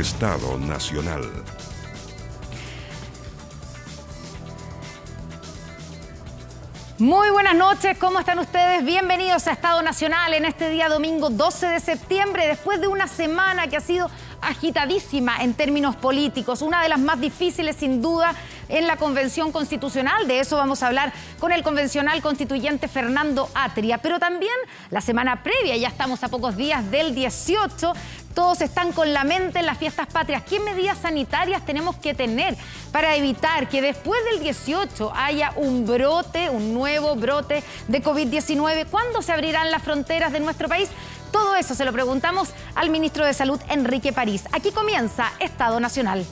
Estado Nacional. Muy buenas noches, ¿cómo están ustedes? Bienvenidos a Estado Nacional en este día domingo 12 de septiembre, después de una semana que ha sido agitadísima en términos políticos, una de las más difíciles sin duda en la Convención Constitucional. De eso vamos a hablar con el convencional constituyente Fernando Atria, pero también la semana previa, ya estamos a pocos días del 18, todos están con la mente en las fiestas patrias. ¿Qué medidas sanitarias tenemos que tener para evitar que después del 18 haya un nuevo brote de COVID-19? ¿Cuándo se abrirán las fronteras de nuestro país? Todo eso se lo preguntamos al ministro de Salud, Enrique París. Aquí comienza Estado Nacional.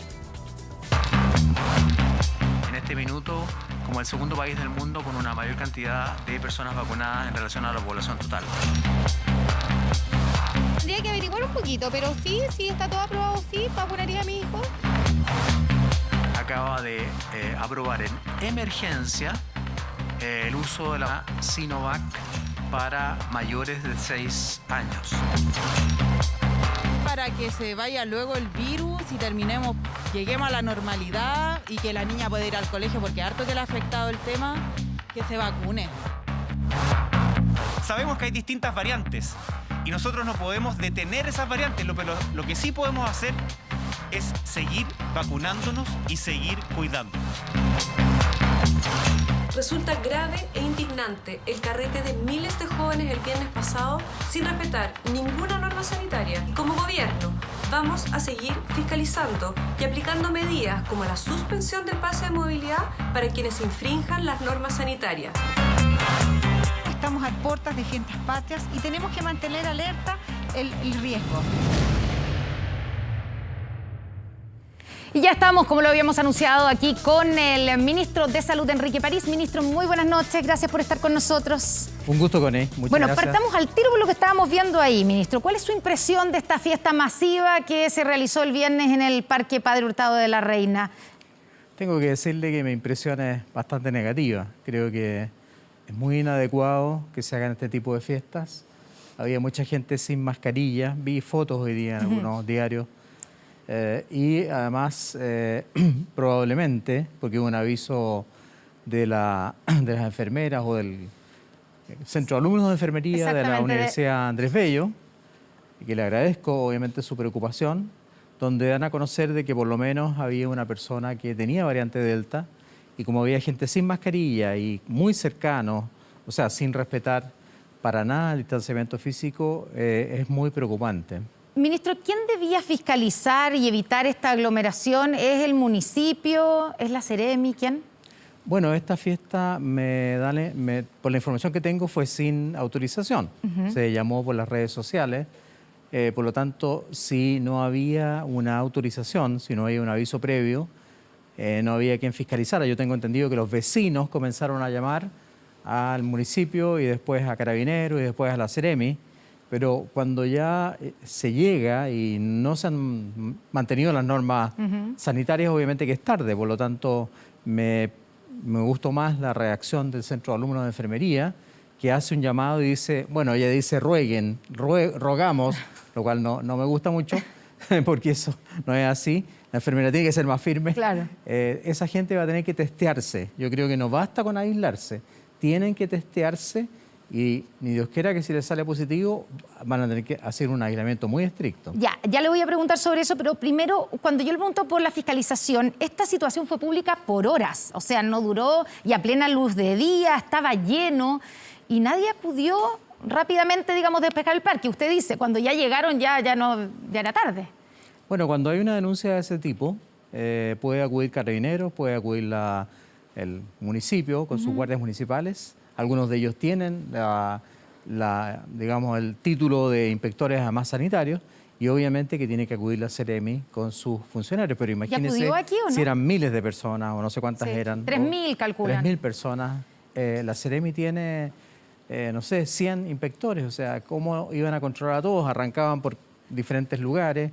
En este minuto, como el segundo país del mundo con una mayor cantidad de personas vacunadas en relación a la población total. Tendría que averiguar un poquito, pero sí, está todo aprobado, sí, vacunaría a mi hijo. Acaba de aprobar en emergencia el uso de la Sinovac para mayores de 6 años. Para que se vaya luego el virus y lleguemos a la normalidad y que la niña pueda ir al colegio, porque harto que le ha afectado el tema, que se vacune. Sabemos que hay distintas variantes y nosotros no podemos detener esas variantes. Lo que sí podemos hacer es seguir vacunándonos y seguir cuidándonos. Resulta grave e indignante el carrete de miles de jóvenes el viernes pasado sin respetar ninguna norma sanitaria. Y como gobierno vamos a seguir fiscalizando y aplicando medidas como la suspensión del pase de movilidad para quienes infrinjan las normas sanitarias. Estamos a puertas de fiestas patrias y tenemos que mantener alerta el riesgo. Y ya estamos, como lo habíamos anunciado, aquí con el ministro de Salud, Enrique París. Ministro, muy buenas noches, gracias por estar con nosotros. Un gusto, Connie. Muchas gracias. Partamos al tiro por lo que estábamos viendo ahí, ministro. ¿Cuál es su impresión de esta fiesta masiva que se realizó el viernes en el Parque Padre Hurtado de la Reina? Tengo que decirle que mi impresión es bastante negativa. Creo que es muy inadecuado que se hagan este tipo de fiestas. Había mucha gente sin mascarilla. Vi fotos hoy día en algunos diarios. Y además, probablemente, porque hubo un aviso de las enfermeras o del Centro de Alumnos de Enfermería de la Universidad Andrés Bello, y que le agradezco obviamente su preocupación, donde dan a conocer de que por lo menos había una persona que tenía variante Delta, y como había gente sin mascarilla y muy cercano, o sea, sin respetar para nada el distanciamiento físico, es muy preocupante. Ministro, ¿quién debía fiscalizar y evitar esta aglomeración? ¿Es el municipio? ¿Es la Seremi? ¿Quién? Bueno, esta fiesta, por la información que tengo, fue sin autorización. Se llamó por las redes sociales. Por lo tanto, si no había una autorización, si no había un aviso previo, no había quien fiscalizara. Yo tengo entendido que los vecinos comenzaron a llamar al municipio y después a Carabineros y después a la Seremi. Pero cuando ya se llega y no se han mantenido las normas sanitarias, obviamente que es tarde. Por lo tanto, me gustó más la reacción del Centro de Alumnos de Enfermería, que hace un llamado y dice, bueno, ella dice rogamos, lo cual no me gusta mucho, porque eso no es así. La enfermera tiene que ser más firme. Claro. Esa gente va a tener que testearse. Yo creo que no basta con aislarse. Tienen que testearse. Y ni Dios quiera que si les sale positivo van a tener que hacer un aislamiento muy estricto. Ya le voy a preguntar sobre eso, pero primero, cuando yo le pregunto por la fiscalización, esta situación fue pública por horas, o sea, no duró y a plena luz de día, estaba lleno y nadie acudió rápidamente, digamos, a despejar el parque. Usted dice, cuando ya llegaron ya era tarde. Bueno, cuando hay una denuncia de ese tipo, puede acudir Carabineros, puede acudir el municipio con sus guardias municipales. Algunos de ellos tienen digamos, el título de inspectores además sanitarios y obviamente que tiene que acudir la Seremi con sus funcionarios. Pero imagínense aquí, ¿o no? Si eran miles de personas o no sé cuántas eran. 3.000 calculan. 3.000 personas. La Seremi tiene, no sé, 100 inspectores. O sea, ¿cómo iban a controlar a todos? Arrancaban por diferentes lugares.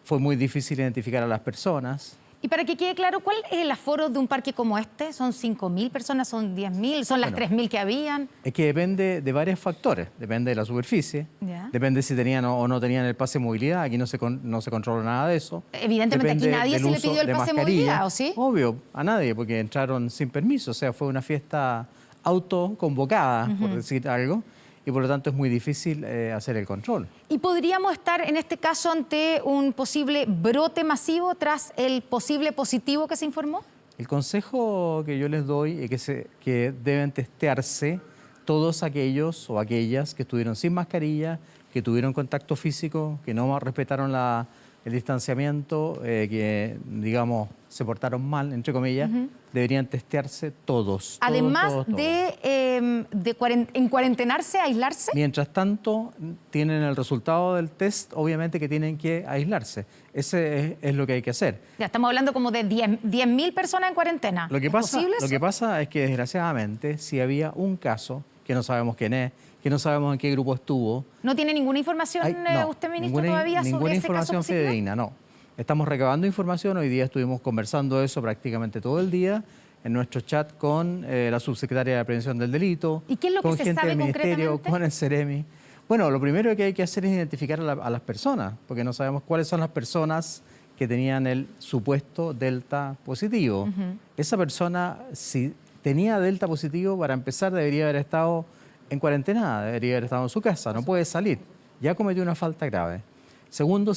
Fue muy difícil identificar a las personas. Y para que quede claro, ¿cuál es el aforo de un parque como este? ¿Son 5.000 personas? ¿Son 10.000? ¿Son las 3.000 que habían? Es que depende de varios factores. Depende de la superficie, Depende si tenían o no tenían el pase de movilidad. Aquí no se controla nada de eso. Evidentemente Depende aquí nadie del se le uso pidió el de pase de mascarilla. movilidad, ¿o sí? Obvio, a nadie, porque entraron sin permiso. O sea, fue una fiesta autoconvocada, por decir algo, y por lo tanto es muy difícil hacer el control. ¿Y podríamos estar en este caso ante un posible brote masivo tras el posible positivo que se informó? El consejo que yo les doy es que deben testearse todos aquellos o aquellas que estuvieron sin mascarilla, que tuvieron contacto físico, que no respetaron el distanciamiento, que, digamos, se portaron mal, entre comillas, deberían testearse todos. Además todos. en cuarentenarse, aislarse. Mientras tanto, tienen el resultado del test, obviamente que tienen que aislarse. Ese es lo que hay que hacer. Ya estamos hablando como de 10.000 personas en cuarentena. Lo que ¿Es pasa, posible lo eso? que pasa es que, desgraciadamente, si había un caso, que no sabemos quién es, que no sabemos en qué grupo estuvo. ¿No tiene ninguna información usted, ministro, todavía sobre ninguna ese caso información posible? fidedigna, no. Estamos recabando información, hoy día estuvimos conversando eso prácticamente todo el día en nuestro chat con la subsecretaria de Prevención del Delito, ¿Y qué es lo que con se gente sabe del Ministerio, concretamente? con el CEREMI. Bueno, lo primero que hay que hacer es identificar a las personas, porque no sabemos cuáles son las personas que tenían el supuesto delta positivo. Esa persona, si tenía delta positivo, para empezar debería haber estado en cuarentena, debería haber estado en su casa, no puede salir. Ya cometió una falta grave. Segundo,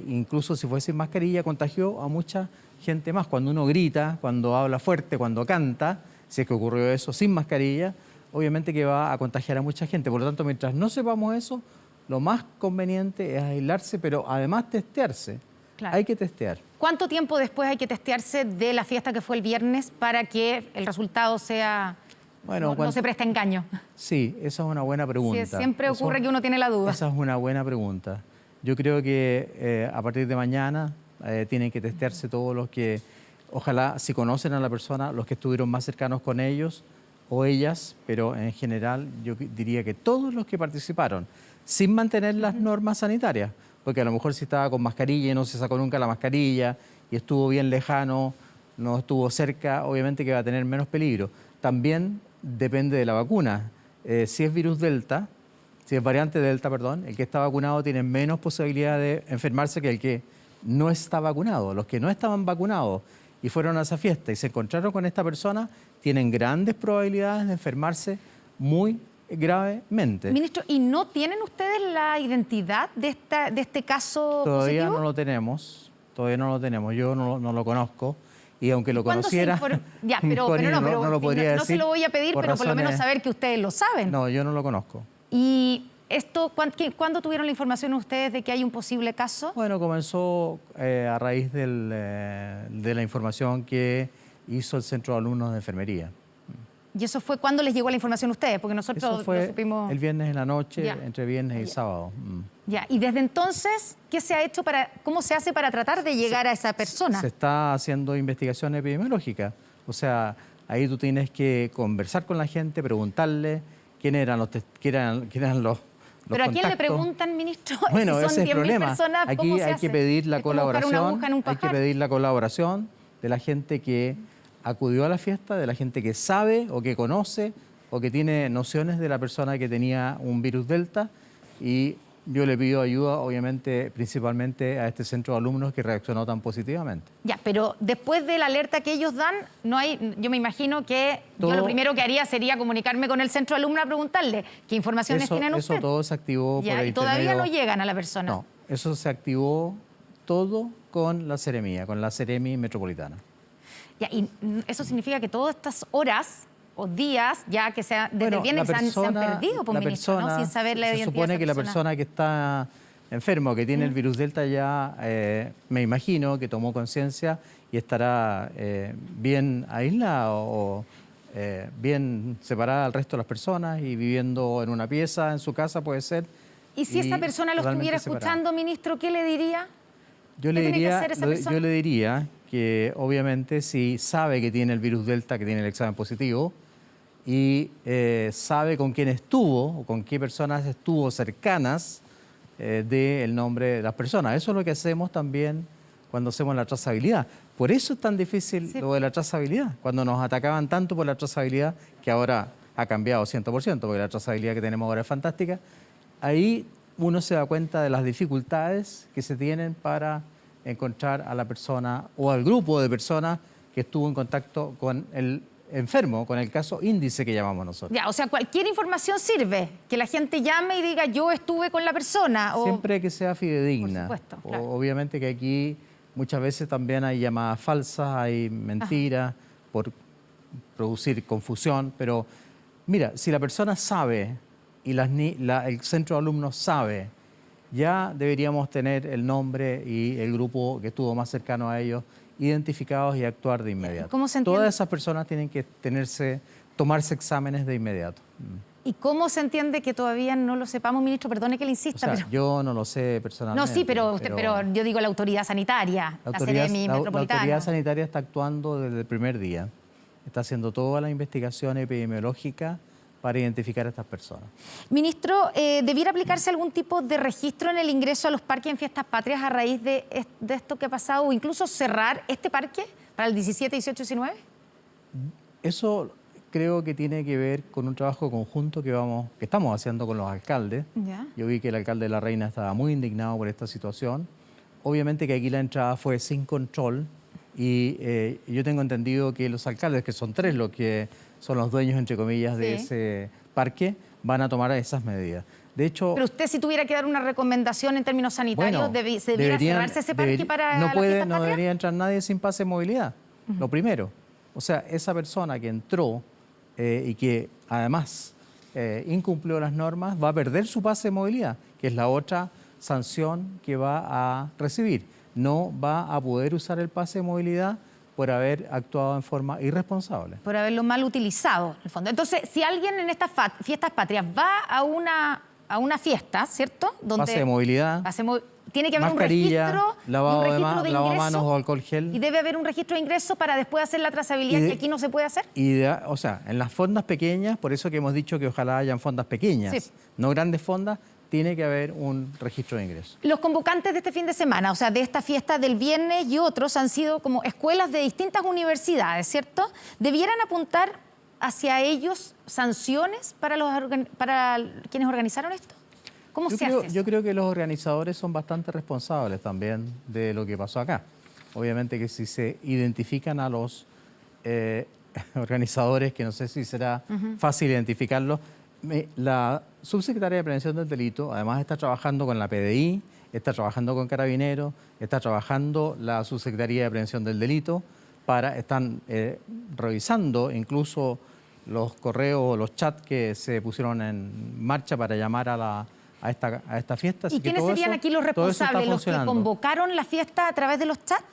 incluso si fue sin mascarilla, contagió a mucha gente más. Cuando uno grita, cuando habla fuerte, cuando canta, si es que ocurrió eso sin mascarilla, obviamente que va a contagiar a mucha gente. Por lo tanto, mientras no sepamos eso, lo más conveniente es aislarse, pero además testearse. Claro. Hay que testear. ¿Cuánto tiempo después hay que testearse de la fiesta que fue el viernes para que el resultado sea... Bueno, no se presta engaño? Sí, esa es una buena pregunta. Sí, siempre ocurre que uno tiene la duda. Esa es una buena pregunta. Yo creo que a partir de mañana tienen que testearse todos los que, ojalá, si conocen a la persona, los que estuvieron más cercanos con ellos o ellas, pero en general yo diría que todos los que participaron, sin mantener las normas sanitarias, porque a lo mejor si estaba con mascarilla y no se sacó nunca la mascarilla y estuvo bien lejano, no estuvo cerca, obviamente que va a tener menos peligro. También depende de la vacuna. Si es virus Delta, si es variante Delta, perdón, el que está vacunado tiene menos posibilidad de enfermarse que el que no está vacunado. Los que no estaban vacunados y fueron a esa fiesta y se encontraron con esta persona tienen grandes probabilidades de enfermarse muy gravemente. Ministro, ¿y no tienen ustedes la identidad de este caso Todavía positivo? no lo tenemos, yo no lo conozco. Y aunque lo ¿Cuándo se conociera, Ya, pero no lo podría no se decir lo voy a pedir, pero por lo menos razones- saber que ustedes lo saben. No, yo no lo conozco. ¿Y esto, cuándo tuvieron la información ustedes de que hay un posible caso? Bueno, comenzó a raíz de la información que hizo el Centro de Alumnos de Enfermería. ¿Y eso fue cuándo les llegó la información a ustedes? Porque nosotros Eso fue lo supimos... el viernes en la noche, Ya. entre viernes y sábado. Ya, y desde entonces, ¿cómo se hace para tratar de llegar a esa persona? Se está haciendo investigación epidemiológica. O sea, ahí tú tienes que conversar con la gente, preguntarle quién eran los ¿Pero a quién le contactos. preguntan, ministro? Bueno, Si son ese es el 10.000 problema. personas, ¿cómo Aquí se hay hace? que pedir la Es como buscar una colaboración, aguja en un hay que pajar. pedir la colaboración de la gente que acudió a la fiesta, de la gente que sabe o que conoce o que tiene nociones de la persona que tenía un virus Delta, y yo le pido ayuda, obviamente, principalmente a este centro de alumnos que reaccionó tan positivamente. Ya, pero después de la alerta que ellos dan, yo me imagino que yo Todo- lo primero que haría sería comunicarme con el centro de alumnos a preguntarle qué informaciones tienen Eso ustedes. todo se activó Ya, por y todavía no intermedio- llegan a la persona. No, eso se activó todo con la Seremía, con la Seremi Metropolitana. Ya, y eso significa que todas estas horas o días, ya que desde el Bueno, viernes se han perdido, pues, la ministro, ¿no? persona- Sin saber la se identidad supone de esa que la persona. persona que está enfermo, que tiene el virus Delta ya, me imagino que tomó conciencia y estará bien aislada o bien separada del resto de las personas y viviendo en una pieza, en su casa puede ser. Y si esa persona lo totalmente estuviera separada. escuchando, ministro, ¿qué le diría? Yo le ¿Qué tiene que diría, hacer esa persona? yo le diría que obviamente si sabe que tiene el virus Delta, que tiene el examen positivo, y sabe con quién estuvo o con qué personas estuvo cercanas, del nombre de las personas. Eso es lo que hacemos también cuando hacemos la trazabilidad. Por eso es tan difícil lo de la trazabilidad. Cuando nos atacaban tanto por la trazabilidad, que ahora ha cambiado 100%, porque la trazabilidad que tenemos ahora es fantástica, ahí uno se da cuenta de las dificultades que se tienen para encontrar a la persona o al grupo de personas que estuvo en contacto con el enfermo, con el caso índice que llamamos nosotros. Ya, o sea, cualquier información sirve, que la gente llame y diga yo estuve con la persona. O... Siempre que sea fidedigna. Por supuesto, claro. Obviamente que aquí muchas veces también hay llamadas falsas, hay mentiras por producir confusión, pero mira, si la persona sabe y el centro de alumnos sabe, ya deberíamos tener el nombre y el grupo que estuvo más cercano a ellos identificados y actuar de inmediato. ¿Cómo se entiende? Todas esas personas tienen que tomarse exámenes de inmediato. ¿Y cómo se entiende que todavía no lo sepamos, ministro? Perdone que le insista, O sea, pero... yo no lo sé personalmente. No, sí, pero yo digo la autoridad sanitaria, La la autoridad, Seremi la metropolitana. autoridad sanitaria está actuando desde el primer día. Está haciendo toda la investigación epidemiológica para identificar a estas personas. Ministro, ¿debiera aplicarse algún tipo de registro en el ingreso a los parques en Fiestas Patrias a raíz de esto que ha pasado o incluso cerrar este parque para el 17, 18 y 19? Eso creo que tiene que ver con un trabajo conjunto que estamos haciendo con los alcaldes. Ya. Yo vi que el alcalde de La Reina estaba muy indignado por esta situación. Obviamente que aquí la entrada fue sin control y yo tengo entendido que los alcaldes, que son 3 los que son los dueños, entre comillas, de ese parque, van a tomar esas medidas. De hecho, Pero usted si tuviera que dar una recomendación en términos sanitarios, bueno, ¿se debiera cerrarse ese parque para las Fiestas no Patrias? debería entrar nadie sin pase de movilidad, lo primero. O sea, esa persona que entró y que además incumplió las normas va a perder su pase de movilidad, que es la otra sanción que va a recibir. No va a poder usar el pase de movilidad por haber actuado en forma irresponsable. Por haberlo mal utilizado, en el fondo. Entonces, si alguien en estas Fiestas Patrias va a una fiesta, ¿cierto? Donde Pase de movilidad, tiene que haber mascarilla, un registro, lavado de ingreso, lavamanos o alcohol gel. y debe haber un registro de ingreso para después hacer la trazabilidad que aquí no se puede hacer. O sea, en las fondas pequeñas, por eso que hemos dicho que ojalá hayan fondas pequeñas, Sí. no grandes fondas, tiene que haber un registro de ingresos. Los convocantes de este fin de semana, o sea, de esta fiesta del viernes y otros, han sido como escuelas de distintas universidades, ¿cierto? ¿Debieran apuntar hacia ellos sanciones para quienes organizaron esto? ¿Cómo se hace eso? Yo creo que los organizadores son bastante responsables también de lo que pasó acá. Obviamente que si se identifican a los organizadores, que no sé si será fácil identificarlos, la subsecretaria de Prevención del Delito además está trabajando con la PDI, está trabajando con Carabineros, está trabajando la subsecretaría de Prevención del Delito, están revisando incluso los correos o los chats que se pusieron en marcha para llamar a esta fiesta. ¿Y quiénes serían aquí los responsables? ¿Los que convocaron la fiesta a través de los chats?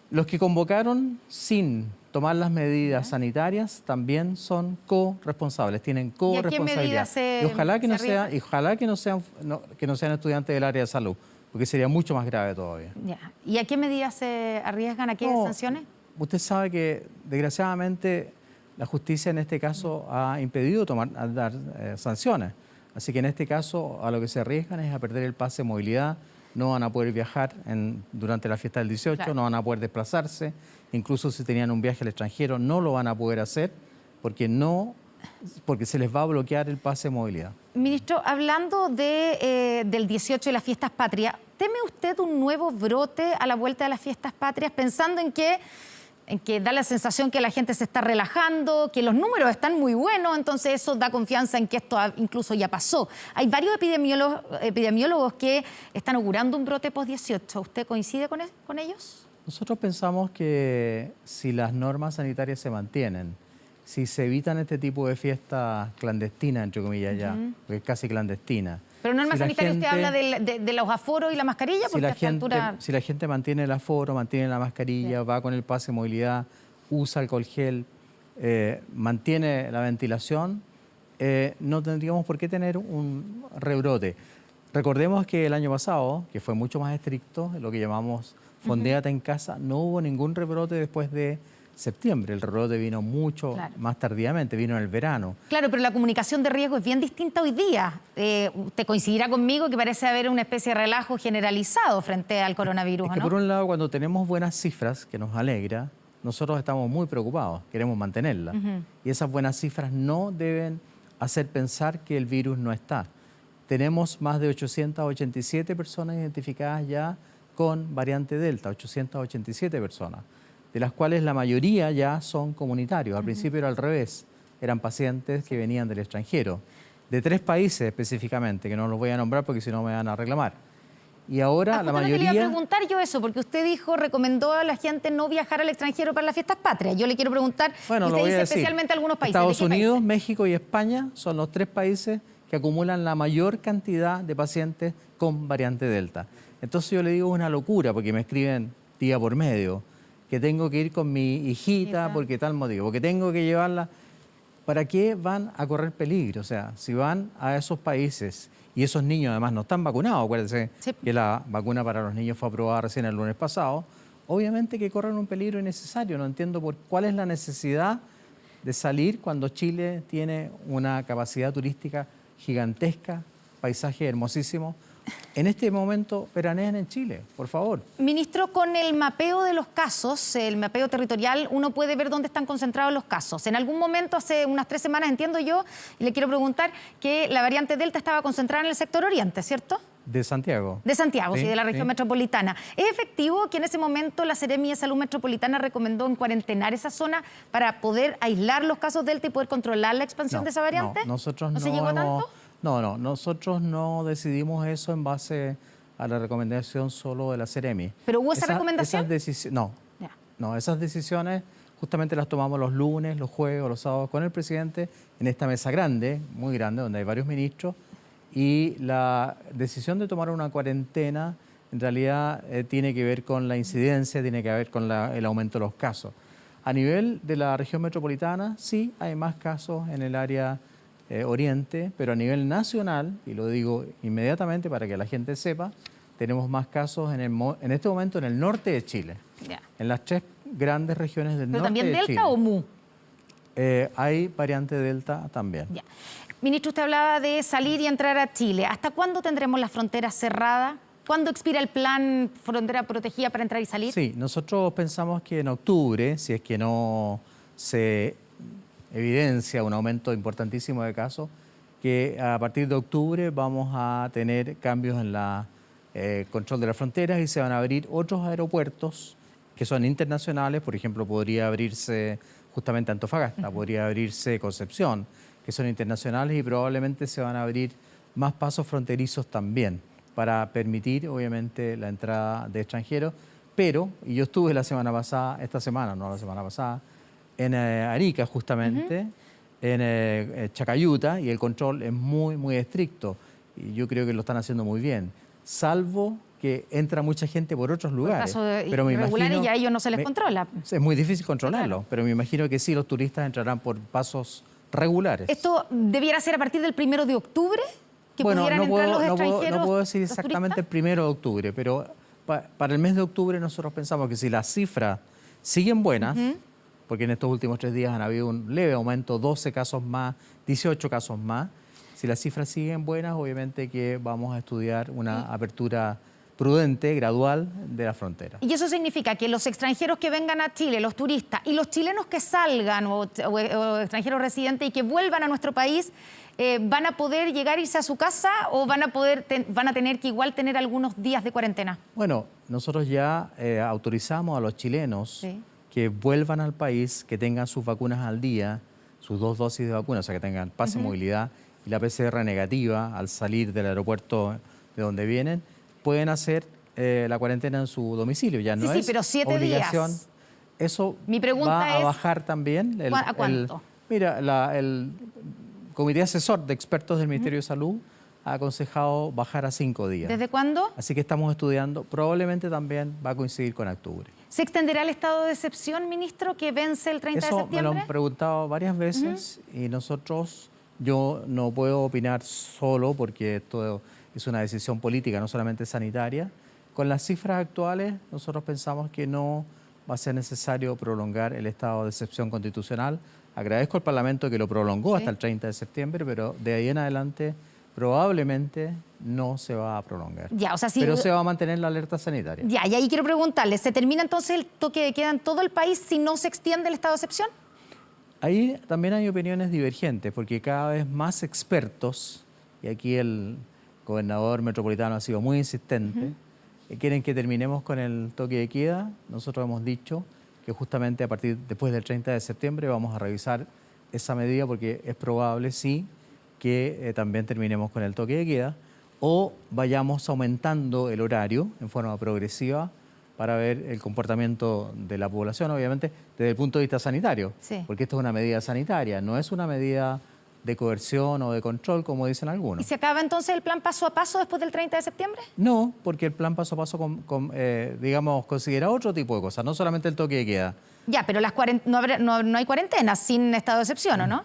Los que convocaron sin tomar las medidas sanitarias también son co-responsables, tienen co-responsabilidad. ¿Y ojalá que no sean estudiantes del área de salud, porque sería mucho más grave todavía. Ya. ¿Y a qué medidas se arriesgan? ¿A qué sanciones? Usted sabe que desgraciadamente la justicia en este caso ha impedido dar sanciones. Así que en este caso a lo que se arriesgan es a perder el pase de movilidad. No van a poder viajar durante la fiesta del 18, claro. No van a poder desplazarse. Incluso si tenían un viaje al extranjero, no lo van a poder hacer porque se les va a bloquear el pase de movilidad. Ministro, hablando del 18 y las fiestas patrias, ¿teme usted un nuevo brote a la vuelta de las fiestas patrias pensando en que da la sensación que la gente se está relajando, que los números están muy buenos, entonces eso da confianza en que esto incluso ya pasó? Hay varios epidemiólogos que están augurando un brote post-18. ¿Usted coincide con ellos? Nosotros pensamos que si las normas sanitarias se mantienen, si se evitan este tipo de fiestas clandestinas, entre comillas ya, porque es casi clandestina. Pero normas sanitarias, usted habla de los aforos y la mascarilla, porque si la gente mantiene el aforo, mantiene la mascarilla, va con el pase de movilidad, usa alcohol gel, mantiene la ventilación, no tendríamos por qué tener un rebrote. Recordemos que el año pasado, que fue mucho más estricto, lo que llamamos fondéate en casa, no hubo ningún rebrote después de septiembre. El rebrote vino mucho más tardíamente, vino en el verano. Claro, pero la comunicación de riesgo es bien distinta hoy día. Usted coincidirá conmigo que parece haber una especie de relajo generalizado frente al coronavirus, es que, ¿no? Por un lado, cuando tenemos buenas cifras, que nos alegra, nosotros estamos muy preocupados, queremos mantenerlas. Y esas buenas cifras no deben hacer pensar que el virus no está. tenemos más de 887 personas identificadas ya con variante Delta, 887 personas, de las cuales la mayoría ya son comunitarios. Al principio era al revés, eran pacientes que venían del extranjero, de 3 países específicamente, que no los voy a nombrar porque si no me van a reclamar. Y ahora la mayoría... Le iba a preguntar yo eso, porque usted recomendó a la gente no viajar al extranjero para las fiestas patrias. Yo le quiero preguntar, Bueno, usted lo voy dice a decir. especialmente algunos países. Estados ¿De qué Unidos, países? México y España son los 3 países que acumulan la mayor cantidad de pacientes con variante Delta. Entonces yo le digo, es una locura, porque me escriben día por medio, que tengo que ir con mi hijita porque tal motivo, porque tengo que llevarla. ¿Para qué van a correr peligro? O sea, si van a esos países y esos niños además no están vacunados, acuérdense que la vacuna para los niños fue aprobada recién el lunes pasado, obviamente que corren un peligro innecesario. No entiendo cuál es la necesidad de salir cuando Chile tiene una capacidad turística gigantesca, paisaje hermosísimo. En este momento veranean en Chile, por favor. Ministro, con el mapeo de los casos, el mapeo territorial, uno puede ver dónde están concentrados los casos. En algún momento, hace unas 3 semanas, entiendo yo, y le quiero preguntar que la variante Delta estaba concentrada en el sector oriente, ¿cierto? De Santiago. De Santiago, sí, Sí, de la región sí. metropolitana. ¿Es efectivo que en ese momento la Seremi de Salud Metropolitana recomendó en cuarentenar esa zona para poder aislar los casos Delta y poder controlar la expansión de esa variante? No, nosotros ¿No se llegó a tanto? No, nosotros no decidimos eso en base a la recomendación solo de la Seremi. ¿Pero hubo esa recomendación? Ya. No, esas decisiones justamente las tomamos los lunes, los jueves o los sábados con el presidente en esta mesa grande, muy grande, donde hay varios ministros, y la decisión de tomar una cuarentena en realidad tiene que ver con la incidencia, tiene que ver con el aumento de los casos. A nivel de la región metropolitana, sí, hay más casos en el área oriente, pero a nivel nacional, y lo digo inmediatamente para que la gente sepa, tenemos más casos en este momento en el norte de Chile, Ya. en las 3 grandes regiones del ¿Pero norte también de Delta Chile. o Mu? Hay variante Delta también. Ya. Ministro, usted hablaba de salir y entrar a Chile. ¿Hasta cuándo tendremos la frontera cerrada? ¿Cuándo expira el plan Frontera Protegida para entrar y salir? Sí, nosotros pensamos que en octubre, si es que no se evidencia un aumento importantísimo de casos, que a partir de octubre vamos a tener cambios en el control de las fronteras y se van a abrir otros aeropuertos que son internacionales. Por ejemplo, podría abrirse justamente Antofagasta, podría abrirse Concepción, que son internacionales, y probablemente se van a abrir más pasos fronterizos también para permitir, obviamente, la entrada de extranjeros. Pero, y yo estuve la semana pasada, esta semana, no la semana pasada, en Arica justamente, en Chacayuta, y el control es muy, muy estricto. Y yo creo que lo están haciendo muy bien, salvo que entra mucha gente por otros lugares. Pero me irregulares y a ellos no se les controla. Es muy difícil controlarlo, Claro. pero me imagino que sí, los turistas entrarán por pasos regulares. ¿Esto debiera ser a partir del 1 de octubre? ¿Que pudieran entrar los extranjeros? No puedo decir los exactamente turistas? el 1 de octubre, pero para el mes de octubre nosotros pensamos que si las cifras siguen buenas, porque en estos últimos 3 días han habido un leve aumento, 12 casos más, 18 casos más, si las cifras siguen buenas, obviamente que vamos a estudiar una apertura prudente, gradual de la frontera. Y eso significa que los extranjeros que vengan a Chile, los turistas, y los chilenos que salgan o extranjeros residentes y que vuelvan a nuestro país, ¿van a poder llegar a irse a su casa o van a tener que igual tener algunos días de cuarentena? Bueno, nosotros ya autorizamos a los chilenos que vuelvan al país, que tengan sus vacunas al día, sus 2 dosis de vacuna, o sea, que tengan pase de movilidad y la PCR negativa al salir del aeropuerto de donde vienen, pueden hacer la cuarentena en su domicilio. Ya no Sí, es pero 7 obligación. días. Eso Mi pregunta va a es, bajar también. ¿a cuánto? Mira, el Comité Asesor de Expertos del Ministerio de Salud ha aconsejado bajar a 5 días. ¿Desde cuándo? Así que estamos estudiando, probablemente también va a coincidir con octubre. ¿Se extenderá el estado de excepción, ministro, que vence el 30 de Eso me septiembre? lo han preguntado varias veces y yo no puedo opinar solo porque esto es una decisión política, no solamente sanitaria. Con las cifras actuales, nosotros pensamos que no va a ser necesario prolongar el estado de excepción constitucional. Agradezco al Parlamento que lo prolongó hasta el 30 de septiembre, pero de ahí en adelante probablemente no se va a prolongar. Ya, o sea, si... Pero se va a mantener la alerta sanitaria. Ya, y ahí quiero preguntarle, ¿se termina entonces el toque de queda en todo el país si no se extiende el estado de excepción? Ahí también hay opiniones divergentes, porque cada vez más expertos, y aquí el gobernador metropolitano ha sido muy insistente. Quieren que terminemos con el toque de queda. Nosotros hemos dicho que justamente después del 30 de septiembre vamos a revisar esa medida porque es probable, sí, que también terminemos con el toque de queda o vayamos aumentando el horario en forma progresiva para ver el comportamiento de la población, obviamente, desde el punto de vista sanitario. Sí. Porque esto es una medida sanitaria, no es una medida de coerción o de control, como dicen algunos. ¿Y se acaba entonces el plan paso a paso después del 30 de septiembre? No, porque el plan paso a paso, digamos, considera otro tipo de cosas, no solamente el toque de queda. Ya, pero no hay cuarentena sin estado de excepción, ¿o no?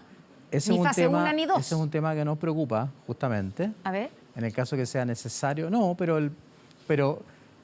Ni fase 1 ni 2. Ese es un tema que nos preocupa, justamente. A ver. En el caso que sea necesario. No, pero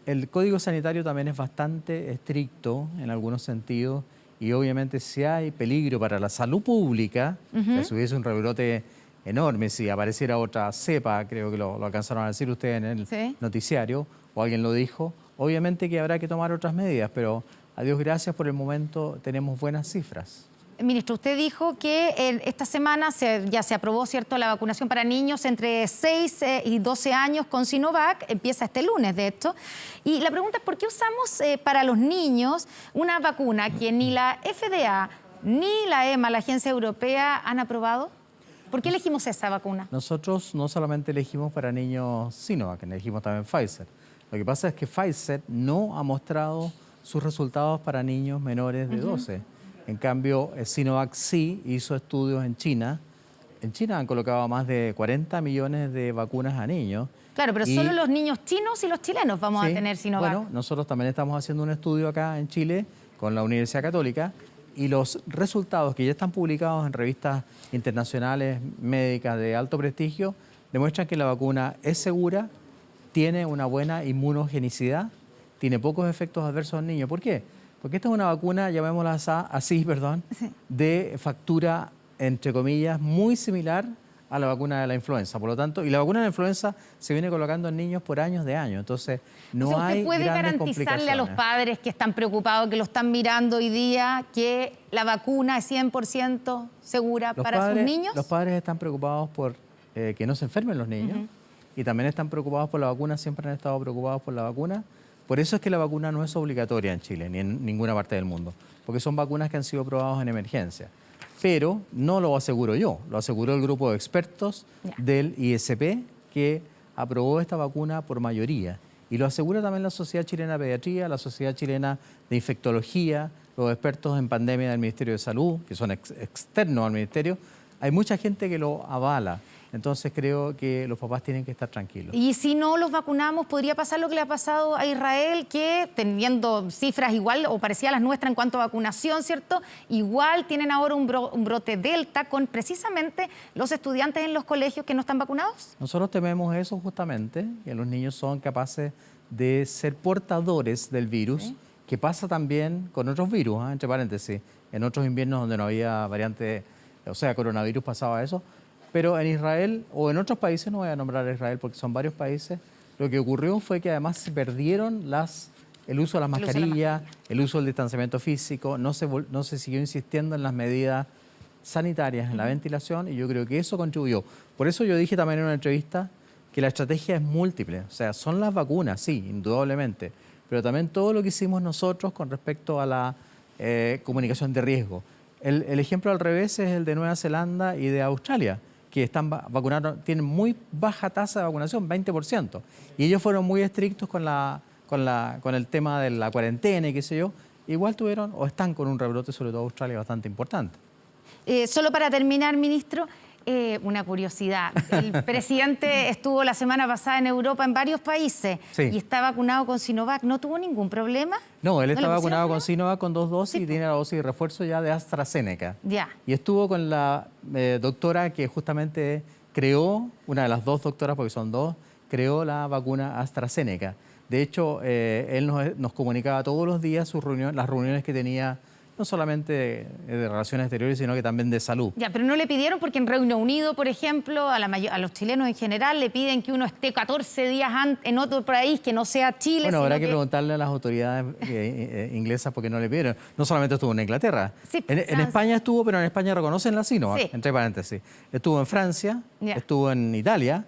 el Código Sanitario también es bastante estricto en algunos sentidos y obviamente si hay peligro para la salud pública, si hubiese un rebrote enorme, si apareciera otra cepa, creo que lo alcanzaron a decir ustedes en el noticiario, o alguien lo dijo, obviamente que habrá que tomar otras medidas, pero a Dios gracias, por el momento tenemos buenas cifras. Ministro, usted dijo que esta semana ya se aprobó, ¿cierto?, la vacunación para niños entre 6 y 12 años con Sinovac. Empieza este lunes, de hecho. Y la pregunta es, ¿por qué usamos para los niños una vacuna que ni la FDA ni la EMA, la Agencia Europea, han aprobado? ¿Por qué elegimos esa vacuna? Nosotros no solamente elegimos para niños Sinovac, elegimos también Pfizer. Lo que pasa es que Pfizer no ha mostrado sus resultados para niños menores de 12. En cambio, Sinovac sí hizo estudios en China. En China han colocado más de 40 millones de vacunas a niños. Claro, pero solo los niños chinos y los chilenos vamos a tener Sinovac. Bueno, nosotros también estamos haciendo un estudio acá en Chile con la Universidad Católica y los resultados que ya están publicados en revistas internacionales médicas de alto prestigio demuestran que la vacuna es segura, tiene una buena inmunogenicidad, tiene pocos efectos adversos en niños. ¿Por qué? Porque esta es una vacuna, llamémosla así, de factura, entre comillas, muy similar a la vacuna de la influenza. Por lo tanto, y la vacuna de la influenza se viene colocando en niños por años de años. Entonces, no hay grandes complicaciones. ¿Usted puede garantizarle a los padres que están preocupados, que lo están mirando hoy día, que la vacuna es 100% segura para sus niños? Los padres están preocupados por que no se enfermen los niños y también están preocupados por la vacuna, siempre han estado preocupados por la vacuna. Por eso es que la vacuna no es obligatoria en Chile ni en ninguna parte del mundo, porque son vacunas que han sido probadas en emergencia. Pero no lo aseguro yo, lo aseguró el grupo de expertos del ISP que aprobó esta vacuna por mayoría. Y lo asegura también la Sociedad Chilena de Pediatría, la Sociedad Chilena de Infectología, los expertos en pandemia del Ministerio de Salud, que son externos al Ministerio. Hay mucha gente que lo avala. Entonces creo que los papás tienen que estar tranquilos. Y si no los vacunamos, podría pasar lo que le ha pasado a Israel, que teniendo cifras igual o parecidas a las nuestras en cuanto a vacunación, ¿cierto? Igual tienen ahora un brote delta con precisamente los estudiantes en los colegios que no están vacunados. Nosotros tememos eso justamente, que los niños son capaces de ser portadores del virus, que pasa también con otros virus, entre paréntesis, en otros inviernos donde no había variante, o sea, coronavirus pasaba eso. Pero en Israel o en otros países, no voy a nombrar a Israel porque son varios países, lo que ocurrió fue que además se perdieron el uso de las mascarillas, el uso del distanciamiento físico, no se siguió insistiendo en las medidas sanitarias, en la ventilación, y yo creo que eso contribuyó. Por eso yo dije también en una entrevista que la estrategia es múltiple, o sea, son las vacunas, sí, indudablemente, pero también todo lo que hicimos nosotros con respecto a la comunicación de riesgo. El ejemplo al revés es el de Nueva Zelanda y de Australia, que están vacunados, tienen muy baja tasa de vacunación, 20%. Y ellos fueron muy estrictos con el tema de la cuarentena y qué sé yo. Igual tuvieron o están con un rebrote, sobre todo Australia, bastante importante. Solo para terminar, ministro, una curiosidad. El presidente estuvo la semana pasada en Europa, en varios países, y está vacunado con Sinovac. ¿No tuvo ningún problema? No, él está vacunado con Sinovac con 2 dosis y tiene la dosis de refuerzo ya de AstraZeneca. Ya. Y estuvo con la doctora que justamente creó, una de las 2 doctoras, porque son 2, creó la vacuna AstraZeneca. De hecho, él nos comunicaba todos los días las reuniones que tenía, no solamente de relaciones exteriores, sino que también de salud. Ya, pero no le pidieron, porque en Reino Unido, por ejemplo, a los chilenos en general, le piden que uno esté 14 días en otro país que no sea Chile. Bueno, habrá que preguntarle a las autoridades inglesas por qué no le pidieron. No solamente estuvo en Inglaterra. Sí, en España estuvo, pero en España reconocen la Sinovac, entre paréntesis. Estuvo en Francia, estuvo en Italia,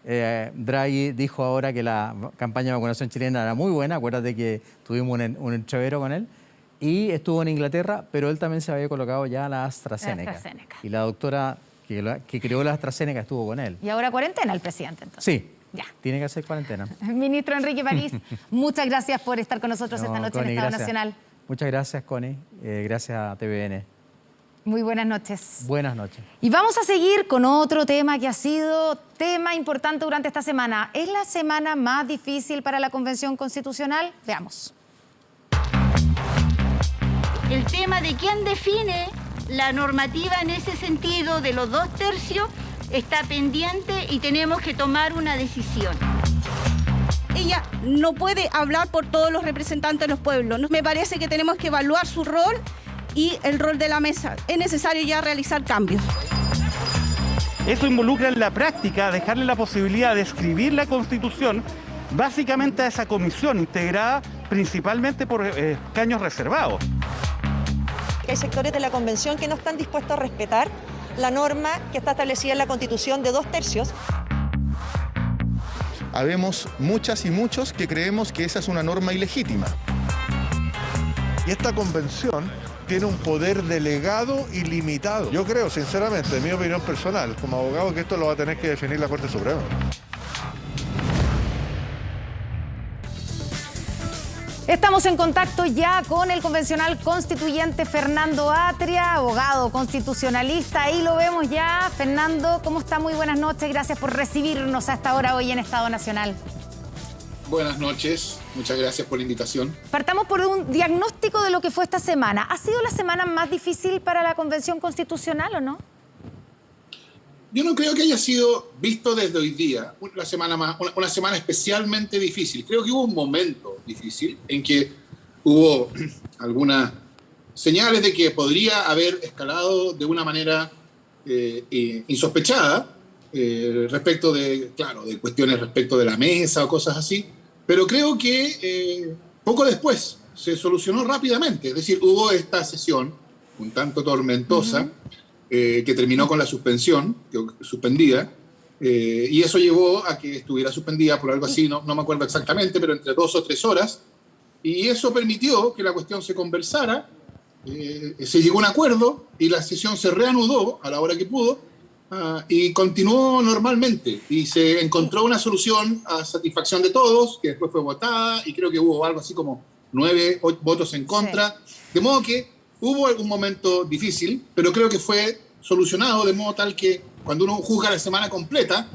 Draghi dijo ahora que la campaña de vacunación chilena era muy buena. Acuérdate que tuvimos un entrevero con él. Y estuvo en Inglaterra, pero él también se había colocado ya la AstraZeneca. Y la doctora que creó la AstraZeneca estuvo con él. Y ahora cuarentena el presidente, entonces. Sí, ya. Tiene que hacer cuarentena. Ministro Enrique París, muchas gracias por estar con nosotros esta noche Connie, en Estado gracias. Nacional. Muchas gracias, Connie. Gracias a TVN. Muy buenas noches. Buenas noches. Y vamos a seguir con otro tema que ha sido tema importante durante esta semana. ¿Es la semana más difícil para la Convención Constitucional? Veamos. El tema de quién define la normativa en ese sentido de los 2/3 está pendiente y tenemos que tomar una decisión. Ella no puede hablar por todos los representantes de los pueblos. Me parece que tenemos que evaluar su rol y el rol de la mesa. Es necesario ya realizar cambios. Eso involucra en la práctica dejarle la posibilidad de escribir la Constitución básicamente a esa comisión integrada principalmente por escaños reservados. Hay sectores de la Convención que no están dispuestos a respetar la norma que está establecida en la Constitución de 2/3. Habemos muchas y muchos que creemos que esa es una norma ilegítima. Y esta convención tiene un poder delegado ilimitado. Yo creo, sinceramente, en mi opinión personal, como abogado, que esto lo va a tener que definir la Corte Suprema. Estamos en contacto ya con el convencional constituyente Fernando Atria, abogado constitucionalista. Ahí lo vemos ya. Fernando, ¿cómo está? Muy buenas noches. Gracias por recibirnos a esta hora hoy en Estado Nacional. Buenas noches. Muchas gracias por la invitación. Partamos por un diagnóstico de lo que fue esta semana. ¿Ha sido la semana más difícil para la Convención Constitucional o no? Yo no creo que haya sido visto desde hoy día una semana especialmente difícil. Creo que hubo un momento difícil en que hubo algunas señales de que podría haber escalado de una manera insospechada respecto de cuestiones respecto de la mesa o cosas así. Pero creo que poco después se solucionó rápidamente. Es decir, hubo esta sesión un tanto tormentosa, que terminó con la suspensión, suspendida, y eso llevó a que estuviera suspendida por algo así, no me acuerdo exactamente, pero entre 2 o 3 horas, y eso permitió que la cuestión se conversara, se llegó a un acuerdo y la sesión se reanudó a la hora que pudo, y continuó normalmente, y se encontró una solución a satisfacción de todos, que después fue votada, y creo que hubo algo así como 9 votos en contra, de modo que hubo algún momento difícil, pero creo que fue solucionado de modo tal que cuando uno juzga la semana completa,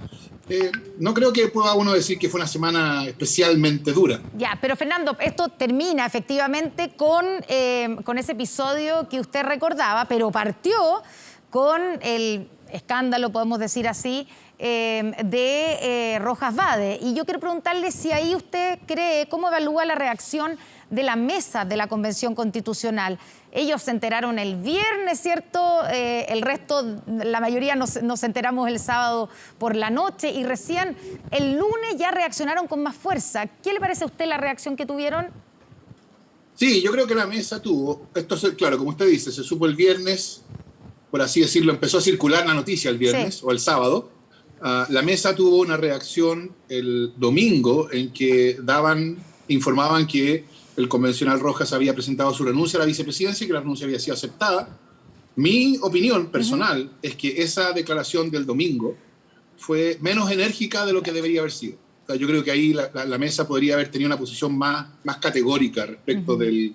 no creo que pueda uno decir que fue una semana especialmente dura. Ya, pero Fernando, esto termina efectivamente con ese episodio que usted recordaba, pero partió con el escándalo, podemos decir así, de Rojas Vade. Y yo quiero preguntarle si ahí usted cree, ¿cómo evalúa la reacción de la mesa de la Convención Constitucional? Ellos se enteraron el viernes, ¿cierto? El resto, la mayoría nos enteramos el sábado por la noche y recién el lunes ya reaccionaron con más fuerza. ¿Qué le parece a usted la reacción que tuvieron? Sí, yo creo que la mesa tuvo, claro, como usted dice, se supo el viernes, por así decirlo, empezó a circular la noticia el viernes o el sábado. La mesa tuvo una reacción el domingo en que informaban que el convencional Rojas había presentado su renuncia a la vicepresidencia y que la renuncia había sido aceptada. Mi opinión personal es que esa declaración del domingo fue menos enérgica de lo que debería haber sido. O sea, yo creo que ahí la mesa podría haber tenido una posición más categórica respecto de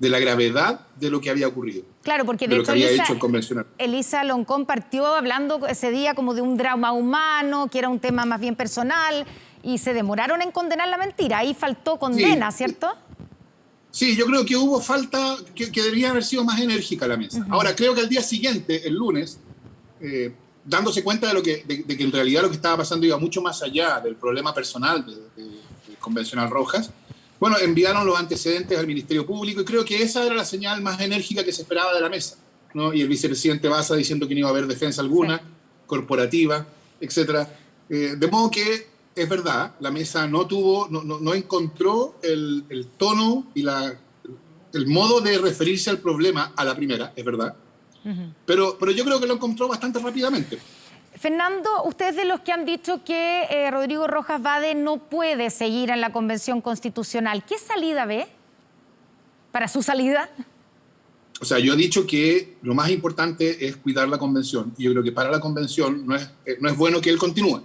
la gravedad de lo que había ocurrido. Claro, porque de de lo hecho que había hecho el convencional. Elisa Loncón partió hablando ese día como de un drama humano, que era un tema más bien personal, y se demoraron en condenar la mentira. Ahí faltó condena, ¿cierto? Sí, yo creo que hubo falta, que debería haber sido más enérgica la mesa. Ahora, creo que al día siguiente, el lunes, dándose cuenta de que en realidad lo que estaba pasando iba mucho más allá del problema personal del convencional Rojas, bueno, enviaron los antecedentes al Ministerio Público y creo que esa era la señal más enérgica que se esperaba de la mesa, ¿no? Y el vicepresidente Baza diciendo que no iba a haber defensa alguna, corporativa, etc. De modo que es verdad, la mesa no encontró el tono y el modo de referirse al problema a la primera, es verdad. Pero yo creo que lo encontró bastante rápidamente. Fernando, usted es de los que han dicho que Rodrigo Rojas Vade no puede seguir en la Convención Constitucional. ¿Qué salida ve para su salida? O sea, yo he dicho que lo más importante es cuidar la convención. Y yo creo que para la convención no es bueno que él continúe.